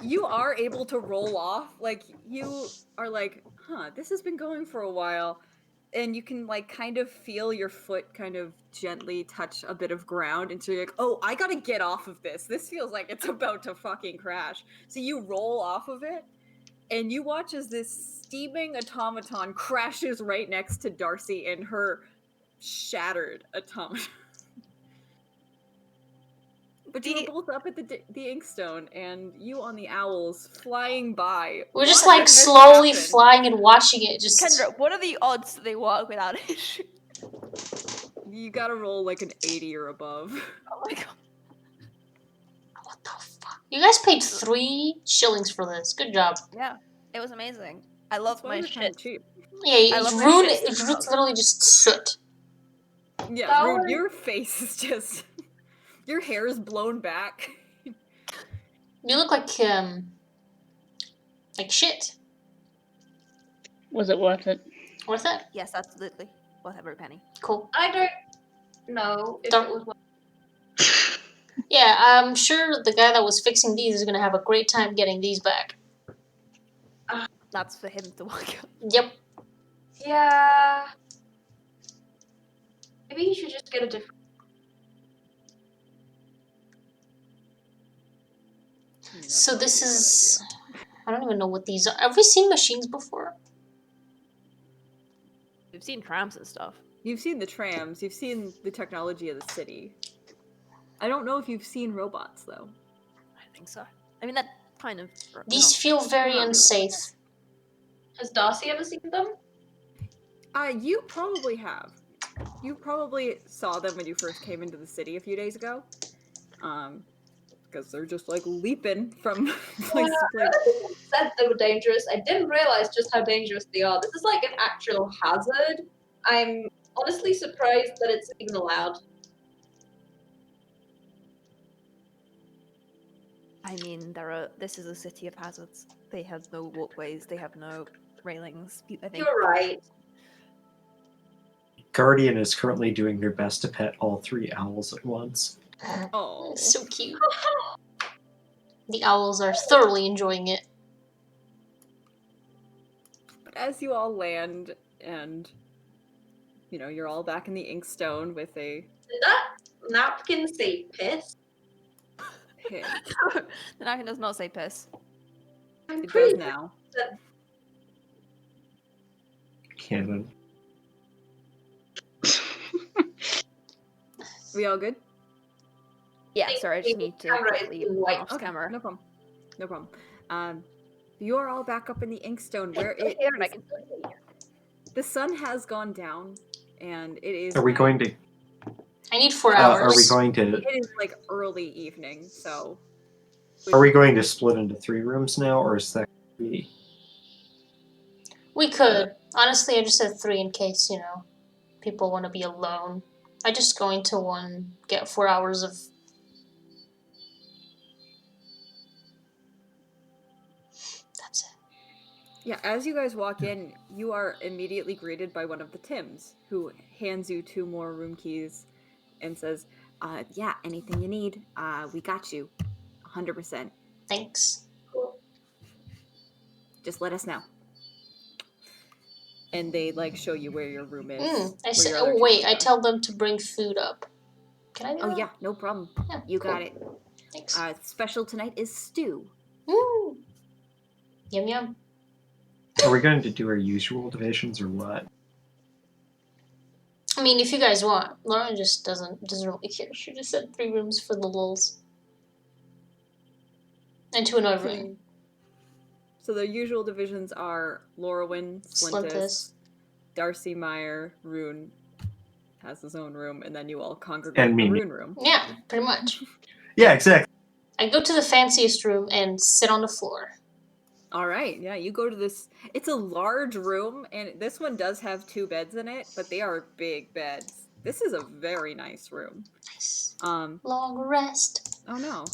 You are able to roll off. Like, you are like, this has been going for a while. And you can, like, kind of feel your foot kind of gently touch a bit of ground. And so you're like, oh, I gotta get off of this. This feels like it's about to fucking crash. So you roll off of it. And you watch as this steaming automaton crashes right next to Darcy and her shattered automaton. But you were both up at the Inkstone, and you on the owls flying by. We're just like slowly happen? flying and watching it. Just Kendra, what are the odds that they work without issue? You gotta roll like an 80 or above. Oh my god. what the fuck? You guys paid 3 shillings for this. Good job. Yeah, it was amazing. I love my shit. Cheap. Yeah, I love my Rune. shit. Rune's literally just soot. Yeah, Rune, your face is just. Your hair is blown back. You look like shit. Was it worth it? Worth it? Yes, absolutely. Worth every penny. Cool. I don't know if Don't- it was. Yeah, I'm sure the guy that was fixing these is gonna have a great time getting these back. That's for him to work out. Yep. Yeah. Maybe you should just get a different. So this is. I don't even know what these are. Have we seen machines before? We've seen trams and stuff. You've seen the trams, you've seen the technology of the city. I don't know if you've seen robots, though. I think so. I mean, that kind of. These feel very not really. unsafe. Has Darcy ever seen them? You probably have. You probably saw them when you first came into the city a few days ago. Because they're just like leaping from place to place. People said they were dangerous. I didn't realize just how dangerous they are. This is like an actual hazard. I'm honestly surprised that it's even allowed. I mean, this is a city of hazards. They have no walkways. They have no railings. I think. You're right. Guardian is currently doing their best to pet all 3 owls at once. Oh, So cute. The owls are thoroughly enjoying it. But as you all land and, you're all back in the Inkstone with a Did that napkin say piss? hit. The napkin does not say piss. I'm It pretty does now. Canon. We all good? Yeah, sorry, I just need to Camera is quickly white. off camera. No problem. No problem. You're all back up in the Inkstone where it Here, and I is can The sun has gone down, and it is. Are we going to? I need 4 Are we hours. going to? It is like early evening, so. Are we going to split into 3 rooms now, or is that gonna be? We could. Honestly, I just said 3 in case, people want to be alone. I just go into one, get 4 hours of. That's it. Yeah, as you guys walk in, you are immediately greeted by one of the Tims, who hands you 2 more room keys and says, yeah, anything you need, we got you. 100%. Thanks. Just let us know. And they, show you where your room is. I say, your other 2 wait, rooms I are. tell them to bring food up. Can I do Oh, that? yeah, no problem. Yeah, You cool. got it. Thanks. Special tonight is stew. Woo! Yum yum. Are we going to do our usual divisions or what? I mean, if you guys want. Lauren just doesn't really care. She just said 3 rooms for the lulz. And 2 another room. So the usual divisions are Lorwyn, Slintus, Slintus. Darcy, Maiyr, Rune has his own room, and then you all congregate And in the me. Rune room. Yeah, pretty much. Yeah, exactly. I go to the fanciest room and sit on the floor. All right, yeah, you go to this. It's a large room, and this one does have 2 beds in it, but they are big beds. This is a very nice room. Nice. Um. Long rest. Oh no.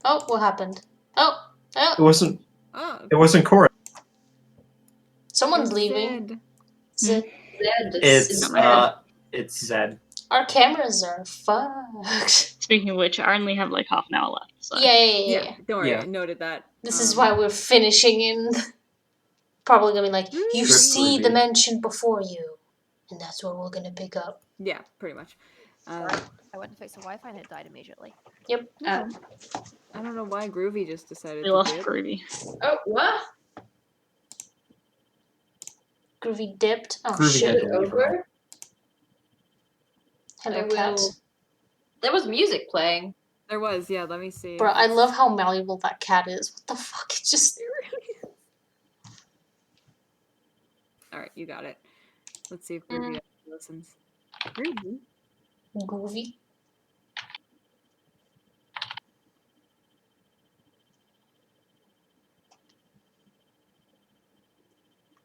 Oh, what happened? Oh. It wasn't. Oh. It wasn't Cora. Someone's It's leaving. Zed. Zed. It's Zed. Our cameras are fucked. Speaking of which, I only have like half an hour left. So. Yeah. Don't worry, Yeah. I noted that. This is why we're finishing in. Probably gonna be like, you Good see review. the mansion before you, and that's what we're gonna pick up. Yeah, pretty much. Sorry, I went to fix the Wi-Fi and it died immediately. Yep. I don't know why Groovy just decided We to lost dip. Groovy. Oh, what? Groovy dipped. Oh Groovy shit. had Is to it leave. over? Hello, I cat. will- There was music playing. There was, yeah, let me see. Bro, I love how malleable that cat is. What the fuck? It just. Alright, you got it. Let's see if Groovy actually listens. Groovy? Groovy.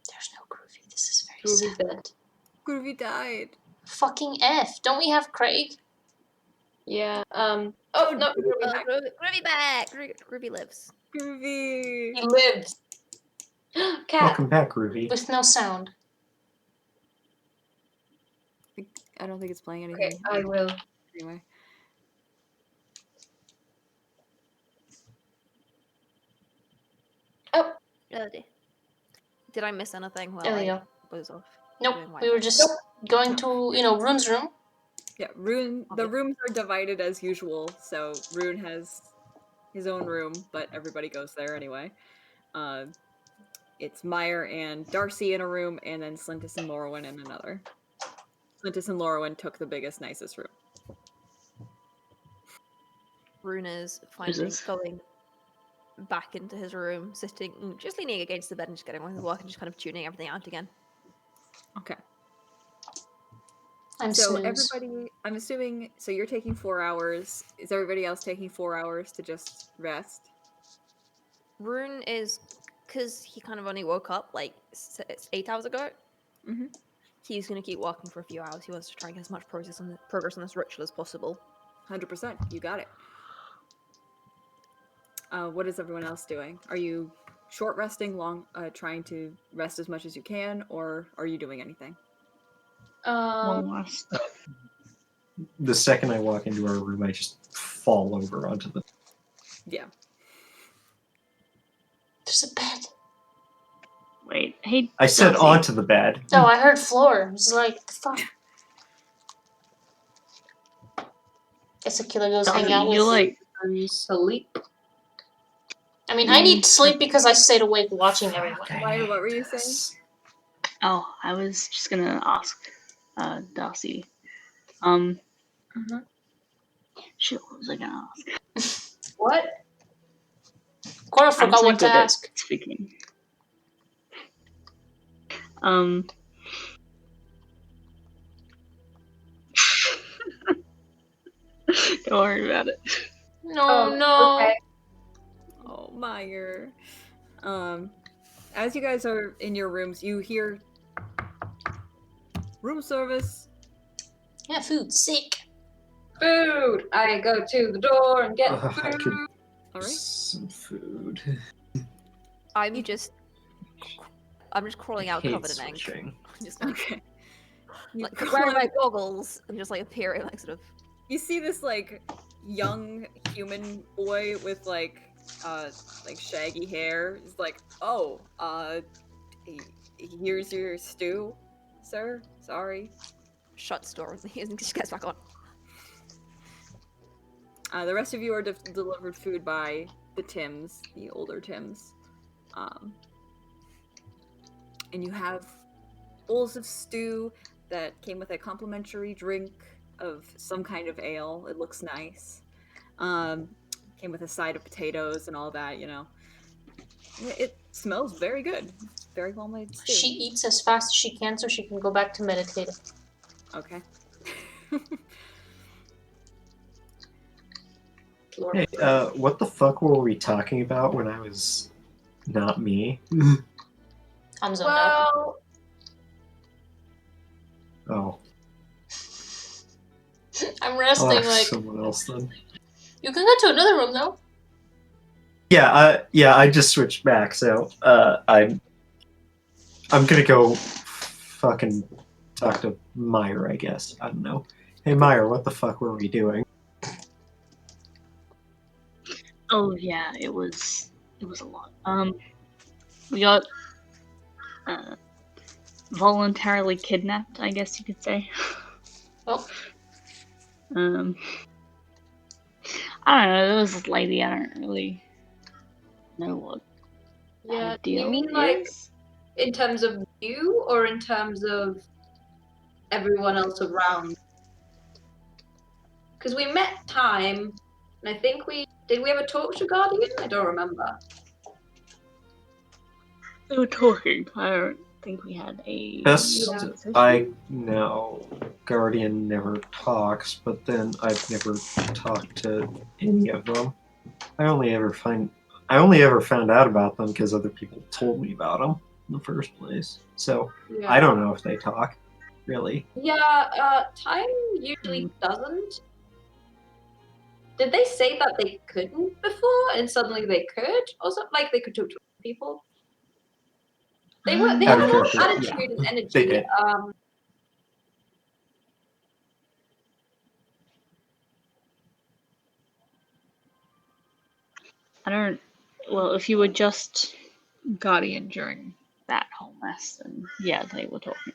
There's no Groovy. This is very Groovy's sad. dead. Groovy died. Fucking F. Don't we have Craig? Yeah. Oh no, Groovy back. Groovy back! Groovy lives. Groovy! He lives. Cat. Welcome back, Groovy. With no sound. I don't think it's playing anything. Okay, I will. Anyway. Oh, Oh dear. Did I miss anything while There we I go. was off? Nope. doing We were Wi-Fi? just going to, Rune's room. Yeah, Rune. The Okay. rooms are divided as usual, so Rune has his own room, but everybody goes there anyway. It's Maiyr and Darcy in a room, and then Slintus and Lorwyn in another. Slintus and Lorwyn took the biggest, nicest room. Rune is finally going back into his room, sitting, just leaning against the bed and just getting on with his work and just kind of tuning everything out again. Okay. I'm So snooze. everybody, I'm assuming, so you're taking 4 hours. Is everybody else taking 4 hours to just rest? Rune is, because he kind of only woke up like 8 hours ago. Mhm. He's going to keep working for a few hours. He wants to try and get as much progress on this ritual as possible. 100%. You got it. What is everyone else doing? Are you short resting, trying to rest as much as you can, or are you doing anything? Long rest. The second I walk into our room, I just fall over onto the. Yeah. There's a bed. Wait, hey. I said Darcy. onto the bed. No, I heard floor. It was like, the fuck. Guess Akila goes hang out with. You're like. sleep. I mean, I need sleep because I stayed awake watching everyone. Maiyr, what were you saying? Oh, I was just gonna ask, Darcy. Shit, what was I gonna ask? What? Cora I'm forgot so what to good at ask. speaking. Um, don't worry about it. No. Okay. Oh, Maiyr. As you guys are in your rooms, you hear room service. Yeah, food. Sick. Food. I go to the door and get I food. could All right. some food. I'm just crawling out Hate covered in ink. switching. Just like, Okay. You, like crawl wearing my out- goggles and just like appearing like sort of. you see this like young human boy with like shaggy hair. He's like, oh, here's your stew, sir. Sorry. Shuts door and just gets back on. The rest of you are delivered food by the Tims, the older Tims. And you have bowls of stew that came with a complimentary drink of some kind of ale. It looks nice. Came with a side of potatoes and all that, you know. It smells very good. Very well made stew. She eats as fast as she can so she can go back to meditating. Okay. Hey, what the fuck were we talking about when I was not me? I'm zoned out. Well, Oh, I'm I'll resting. ask Like someone else then. you can go to another room though. Yeah, I just switched back, so I'm gonna go fucking talk to Maiyr, I guess. I don't know. Hey Maiyr, what the fuck were we doing? Oh yeah, it was a lot. We got voluntarily kidnapped, I guess you could say. Oh, I don't know. There was this lady. I don't really know what yeah. her Do you deal mean like is. in terms of you or in terms of everyone else around? Because we met Time, and I think did we ever talk to Guardian? I don't remember. They were talking. I don't think we had a Best conversation. I know, Guardian never talks, but then I've never talked to any of them. I only ever found out about them because other people told me about them in the first place. So Yeah. I don't know if they talk, really. Yeah, Time usually doesn't. Did they say that they couldn't before, and suddenly they could, or something? Like they could talk to people? They had a Out of lot of character, attitude and energy. They did. I don't. Well, if you were just Guardian during that whole mess, then yeah, they were talking.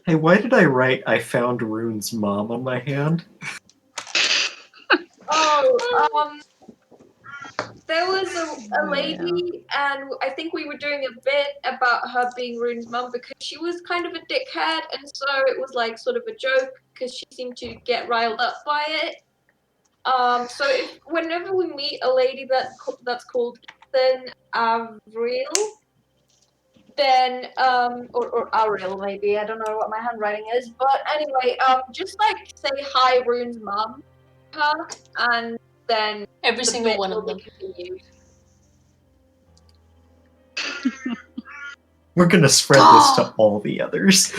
Hey, why did I write I found Rune's mom on my hand? Oh, there was a Yeah. lady, and I think we were doing a bit about her being Rune's mum because she was kind of a dickhead, and so it was like sort of a joke because she seemed to get riled up by it. So whenever we meet a lady that's called Ethan Avril, then or Ariel maybe, I don't know what my handwriting is, but anyway, just like say hi Rune's mum, her, and then every the single bit one will of them. be continued. We're gonna spread this to all the others.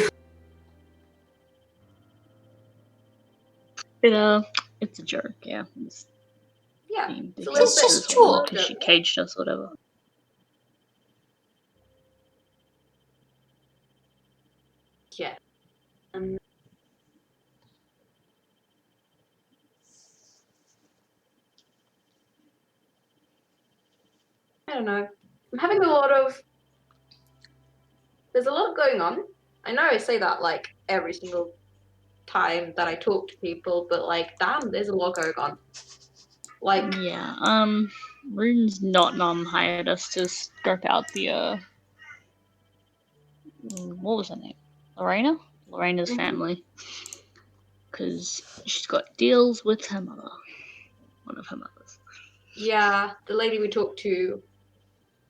It's a jerk. Yeah. Yeah, Being it's a ridiculous little It's just bit. joke. because she caged us, whatever. Yeah. I don't know. I'm having a lot of. There's a lot going on. I know I say that like every single time that I talk to people, but like, damn, there's a lot going on. Like, Yeah. Rune's not mum hired us to scope out the what was her name? Lorena? Lorena's Mhm. family. Because she's got deals with her mother. One of her mothers. Yeah, the lady we talked to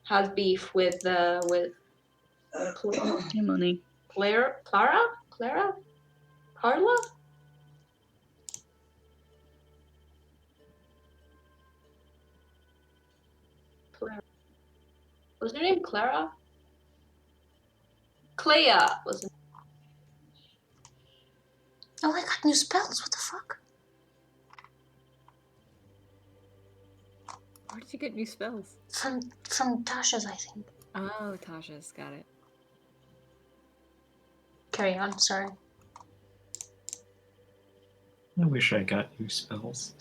has beef with Hey, money. Clara? Carla? Clara. Was her name Clara? Clea was. Oh, I got new spells. What the fuck? Where did you get new spells? From Tasha's, I think. Oh, Tasha's got it. Carry on. Sorry. I wish I got new spells.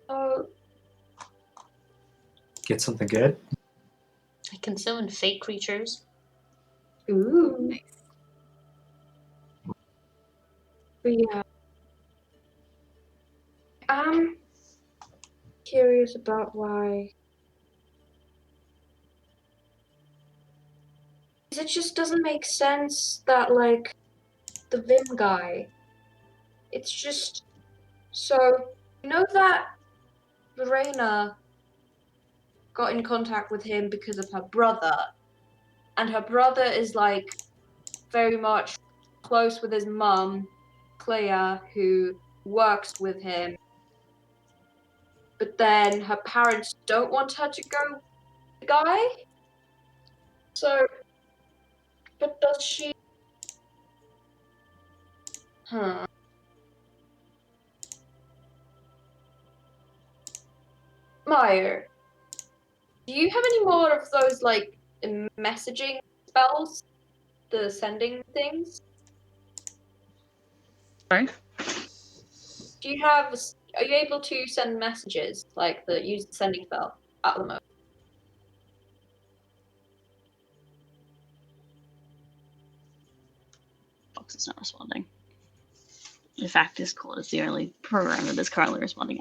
Oh, Get something good? I can summon fake creatures. ooh. Nice. But yeah. I'm curious about why. It just doesn't make sense that, like, the Vim guy. It's just. So, you know that Lorena got in contact with him because of her brother, and her brother is, like, very much close with his mum, Clea, who works with him. But then her parents don't want her to go with the guy. So, but does she? Huh. Maiyr, do you have any more of those, like, messaging spells? The sending things? Sorry? Do you have? Are you able to send messages, like use the sending spell at the moment? Fox is not responding. In fact, Discord is the only program that is currently responding.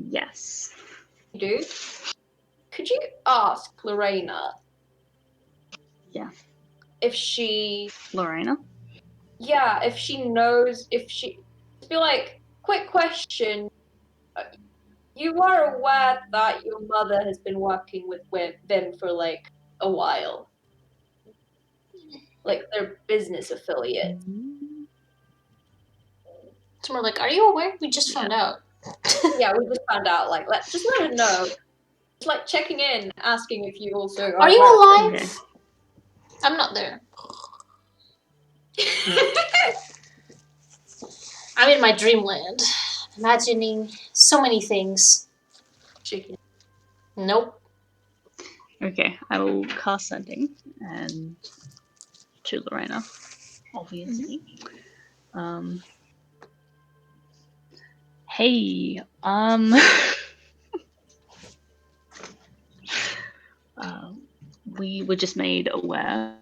Yes. You do? Could you ask Lorena? Yeah. If she, Lorena? yeah, if she knows, if she, just be like, quick question. You are aware that your mother has been working with Vim for like a while, like their business affiliate. It's more like, are you aware? We just found out. Yeah, we just found out. Like, just let her know. It's like checking in, asking if you also Are you aware. alive? Okay. I'm not there. I'm in my dreamland, imagining so many things. Chicken. Nope. Okay, I will cast sending and to Lorena, obviously. Hey, we were just made aware.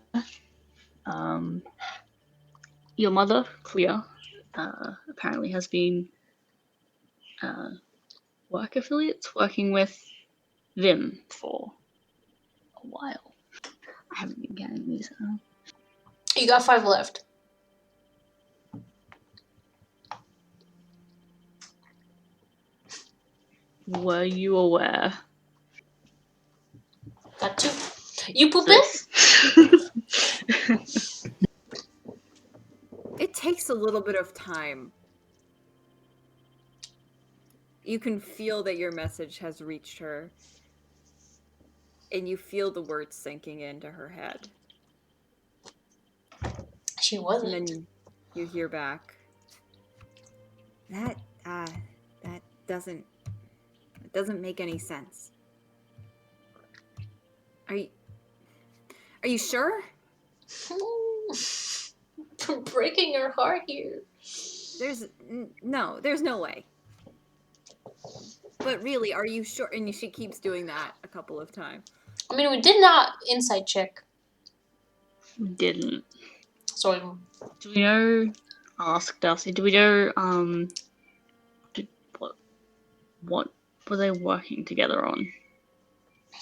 Your mother, Clea, apparently has been work affiliates working with Vim for a while. I haven't been getting these. You got 5 left. Were you aware? Got 2. You poop This. It takes a little bit of time. You can feel that your message has reached her, and you feel the words sinking into her head. She And wasn't. then you hear back. That doesn't make any sense. Are you sure? I'm breaking your heart here. There's no way. But really, are you sure? And she keeps doing that a couple of times. I mean, we did not insight check. We didn't. So, Do we know? I'll ask Darcy. Do we know? What were they working together on?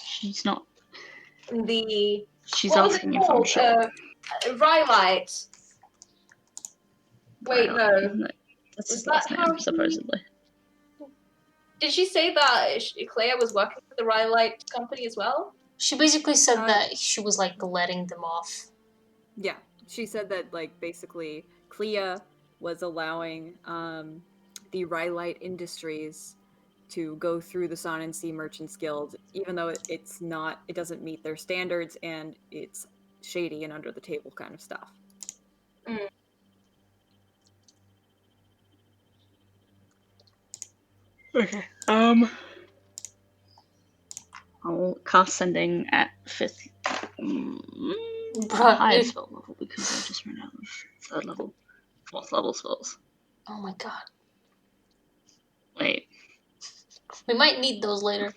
She's not. The She's What was asking it if I'm called? sure. Rylite. Wait, Right, no. that's Was his that last how name, he- supposedly. Did she say that Claire was working for the Rylite company as well? She basically said Uh, that she was like letting them off. Yeah, she said that like basically Clea was allowing the Rylite Industries to go through the Son and Sea Merchants Guild, even though it doesn't meet their standards and it's shady and under the table kind of stuff. Okay. I'll cast sending at 5th. Bruh, Higher spell level because I just ran out of 3rd level, 4th level spells. oh my god. Wait. We might need those later.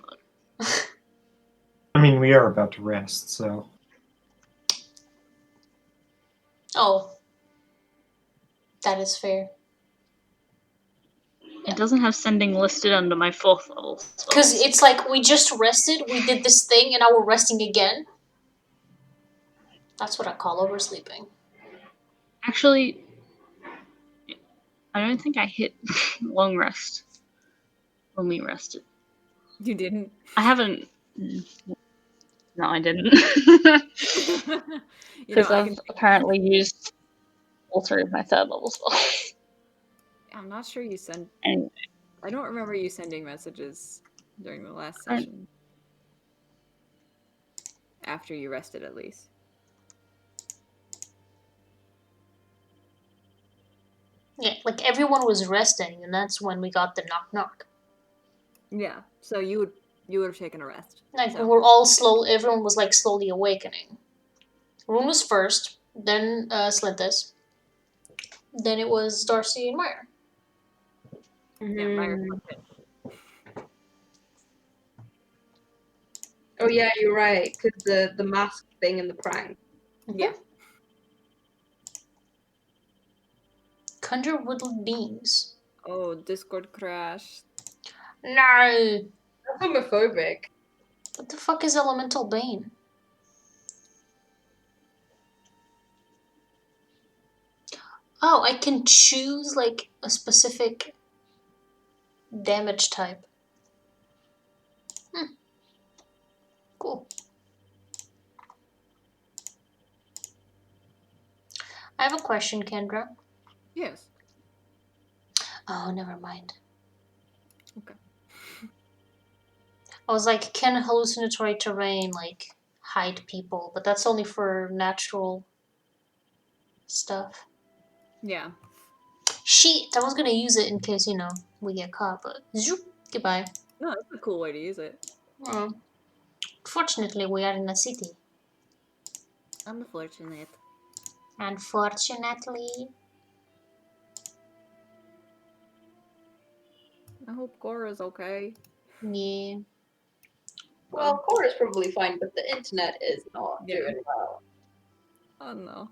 I mean, we are about to rest, so. Oh. That is fair. It doesn't have sending listed under my 4th level spells. Because it's like we just rested, we did this thing, and now we're resting again. That's what I call oversleeping. Actually, I don't think I hit long rest when we rested. You didn't? I haven't. No, I didn't. Because I've apparently used all 3 of my 3rd level spells. I'm not sure you sent. Anyway. I don't remember you sending messages during the last session. After you rested, at least. Yeah, like everyone was resting, and that's when we got the knock knock. Yeah, so you would have taken a rest. Like so. we were all slow. Everyone was like slowly awakening. Rune was first, then Slintus, then it was Darcy and Maiyr. Yeah, Maiyr. Oh yeah, you're right. Because the mask thing and the prank. Yeah. Conjure woodland beings. Oh, Discord crashed. No. That's homophobic. What the fuck is elemental bane? Oh, I can choose like a specific damage type. Cool. I have a question, Kendra. Yes. Oh, never mind. Okay. I was like, can hallucinatory terrain like hide people? But that's only for natural stuff. Yeah. Shit, I was gonna use it in case, we get caught, but zoop, goodbye. No, that's a cool way to use it. Fortunately, we are in a city. Unfortunate. Unfortunately. I hope Cora's okay. Yeah. Well, Cora's probably fine, but the internet is not doing well. Oh no.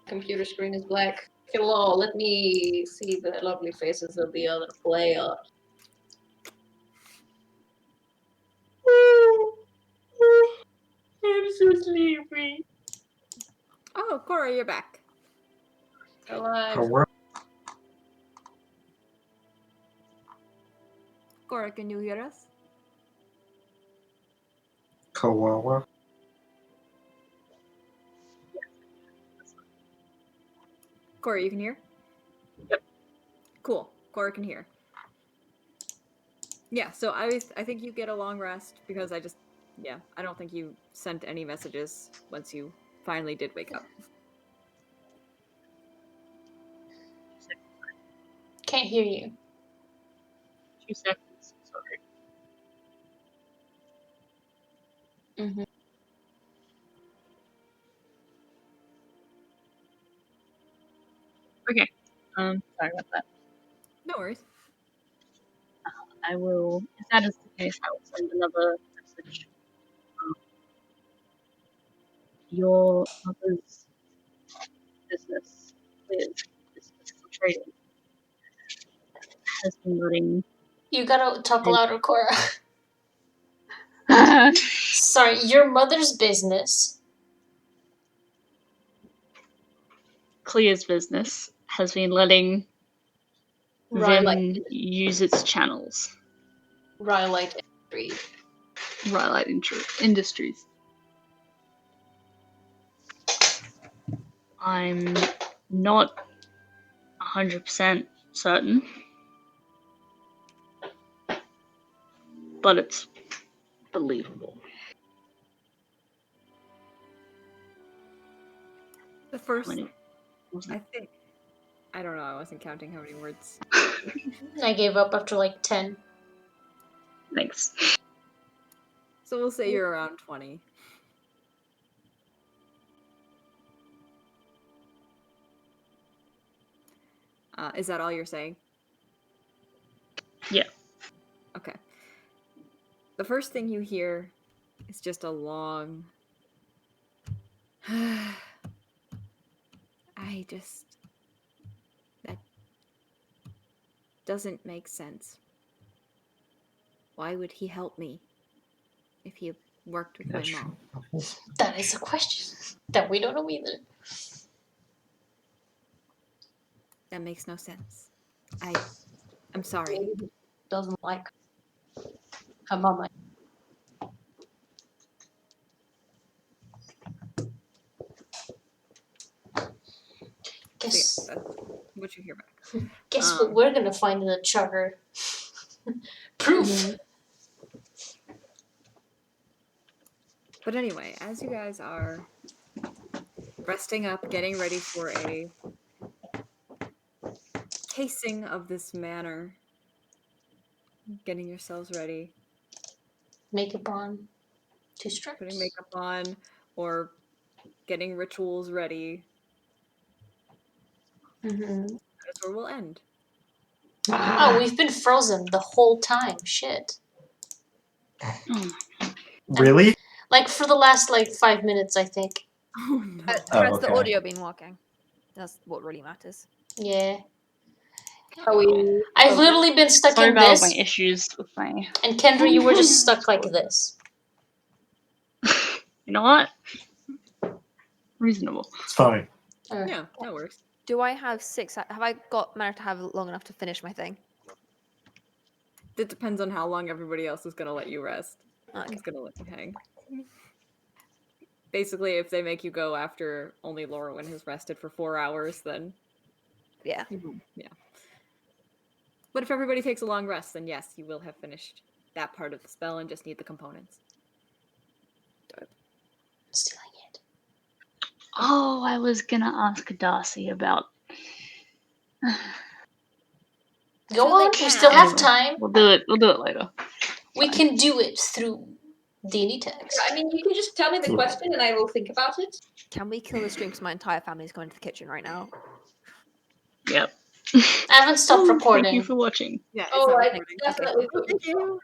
Computer screen is black. Hello, let me see the lovely faces of the other player. I'm so sleepy. Oh, Cora, you're back. Alive. Cora, can you hear us? Kawawa. Cora, you can hear? Yep. Cool. Cora can hear. Yeah, so I think you get a long rest because I don't think you sent any messages once you finally did wake up. Can't hear you. 2 seconds. Sorry. Mm-hmm. Okay. Sorry about that. No worries. I will, if that is the case, I will send another message. Your mother's business with business for trading has been running. You gotta talk louder, Cora. Sorry, your mother's business. Clear's business has been letting Vim use its channels. Rhyolite Industries. Rhyolite Industries. I'm not 100% certain, but it's believable. The first, Many was I think, I don't know, I wasn't counting how many words. I gave up after like 10. Thanks. So we'll say you're around 20. Is that all you're saying? Yeah. Okay. The first thing you hear is just a long... That doesn't make sense. Why would he help me if he worked with my mom? That is a question that we don't know either. That makes no sense. I'm sorry. Maybe he doesn't like her mama. Guess, So yeah, that's what you hear back. guess what we're gonna find in the charter? Proof. But anyway, as you guys are resting up, getting ready for a tasting of this manor, getting yourselves ready, Makeup on. 2 strips. putting makeup on, or getting rituals ready, that's where we'll end. Oh, we've been frozen the whole time. Shit. Oh, Really? Like for the last like 5 minutes, I think. Oh no. Has the okay. audio been working? That's what really matters. Yeah. Are we? I've literally been stuck sorry in about this, my issues with my. and Kendra, you were just stuck like this. You know what? Reasonable. It's fine. Yeah, that works. Do I have 6? Have I managed to have long enough to finish my thing? It depends on how long everybody else is gonna let you rest. Okay. Who's gonna let you hang? Basically, if they make you go after only Lorwyn has rested for 4 hours, then Yeah. yeah. But if everybody takes a long rest, then yes, you will have finished that part of the spell and just need the components. Stealing it. Oh, I was gonna ask Darcy about. Go Too on. late We now. still have Anyway, time. We'll do it. We'll do it later. We can do it through D&D text. I mean, you can just tell me the question and I will think about it. Can we kill the stream because my entire family is going to the kitchen right now? Yep. I haven't stopped Thank you recording. for watching. Yeah, it's Oh, not I recording. definitely put Thank you.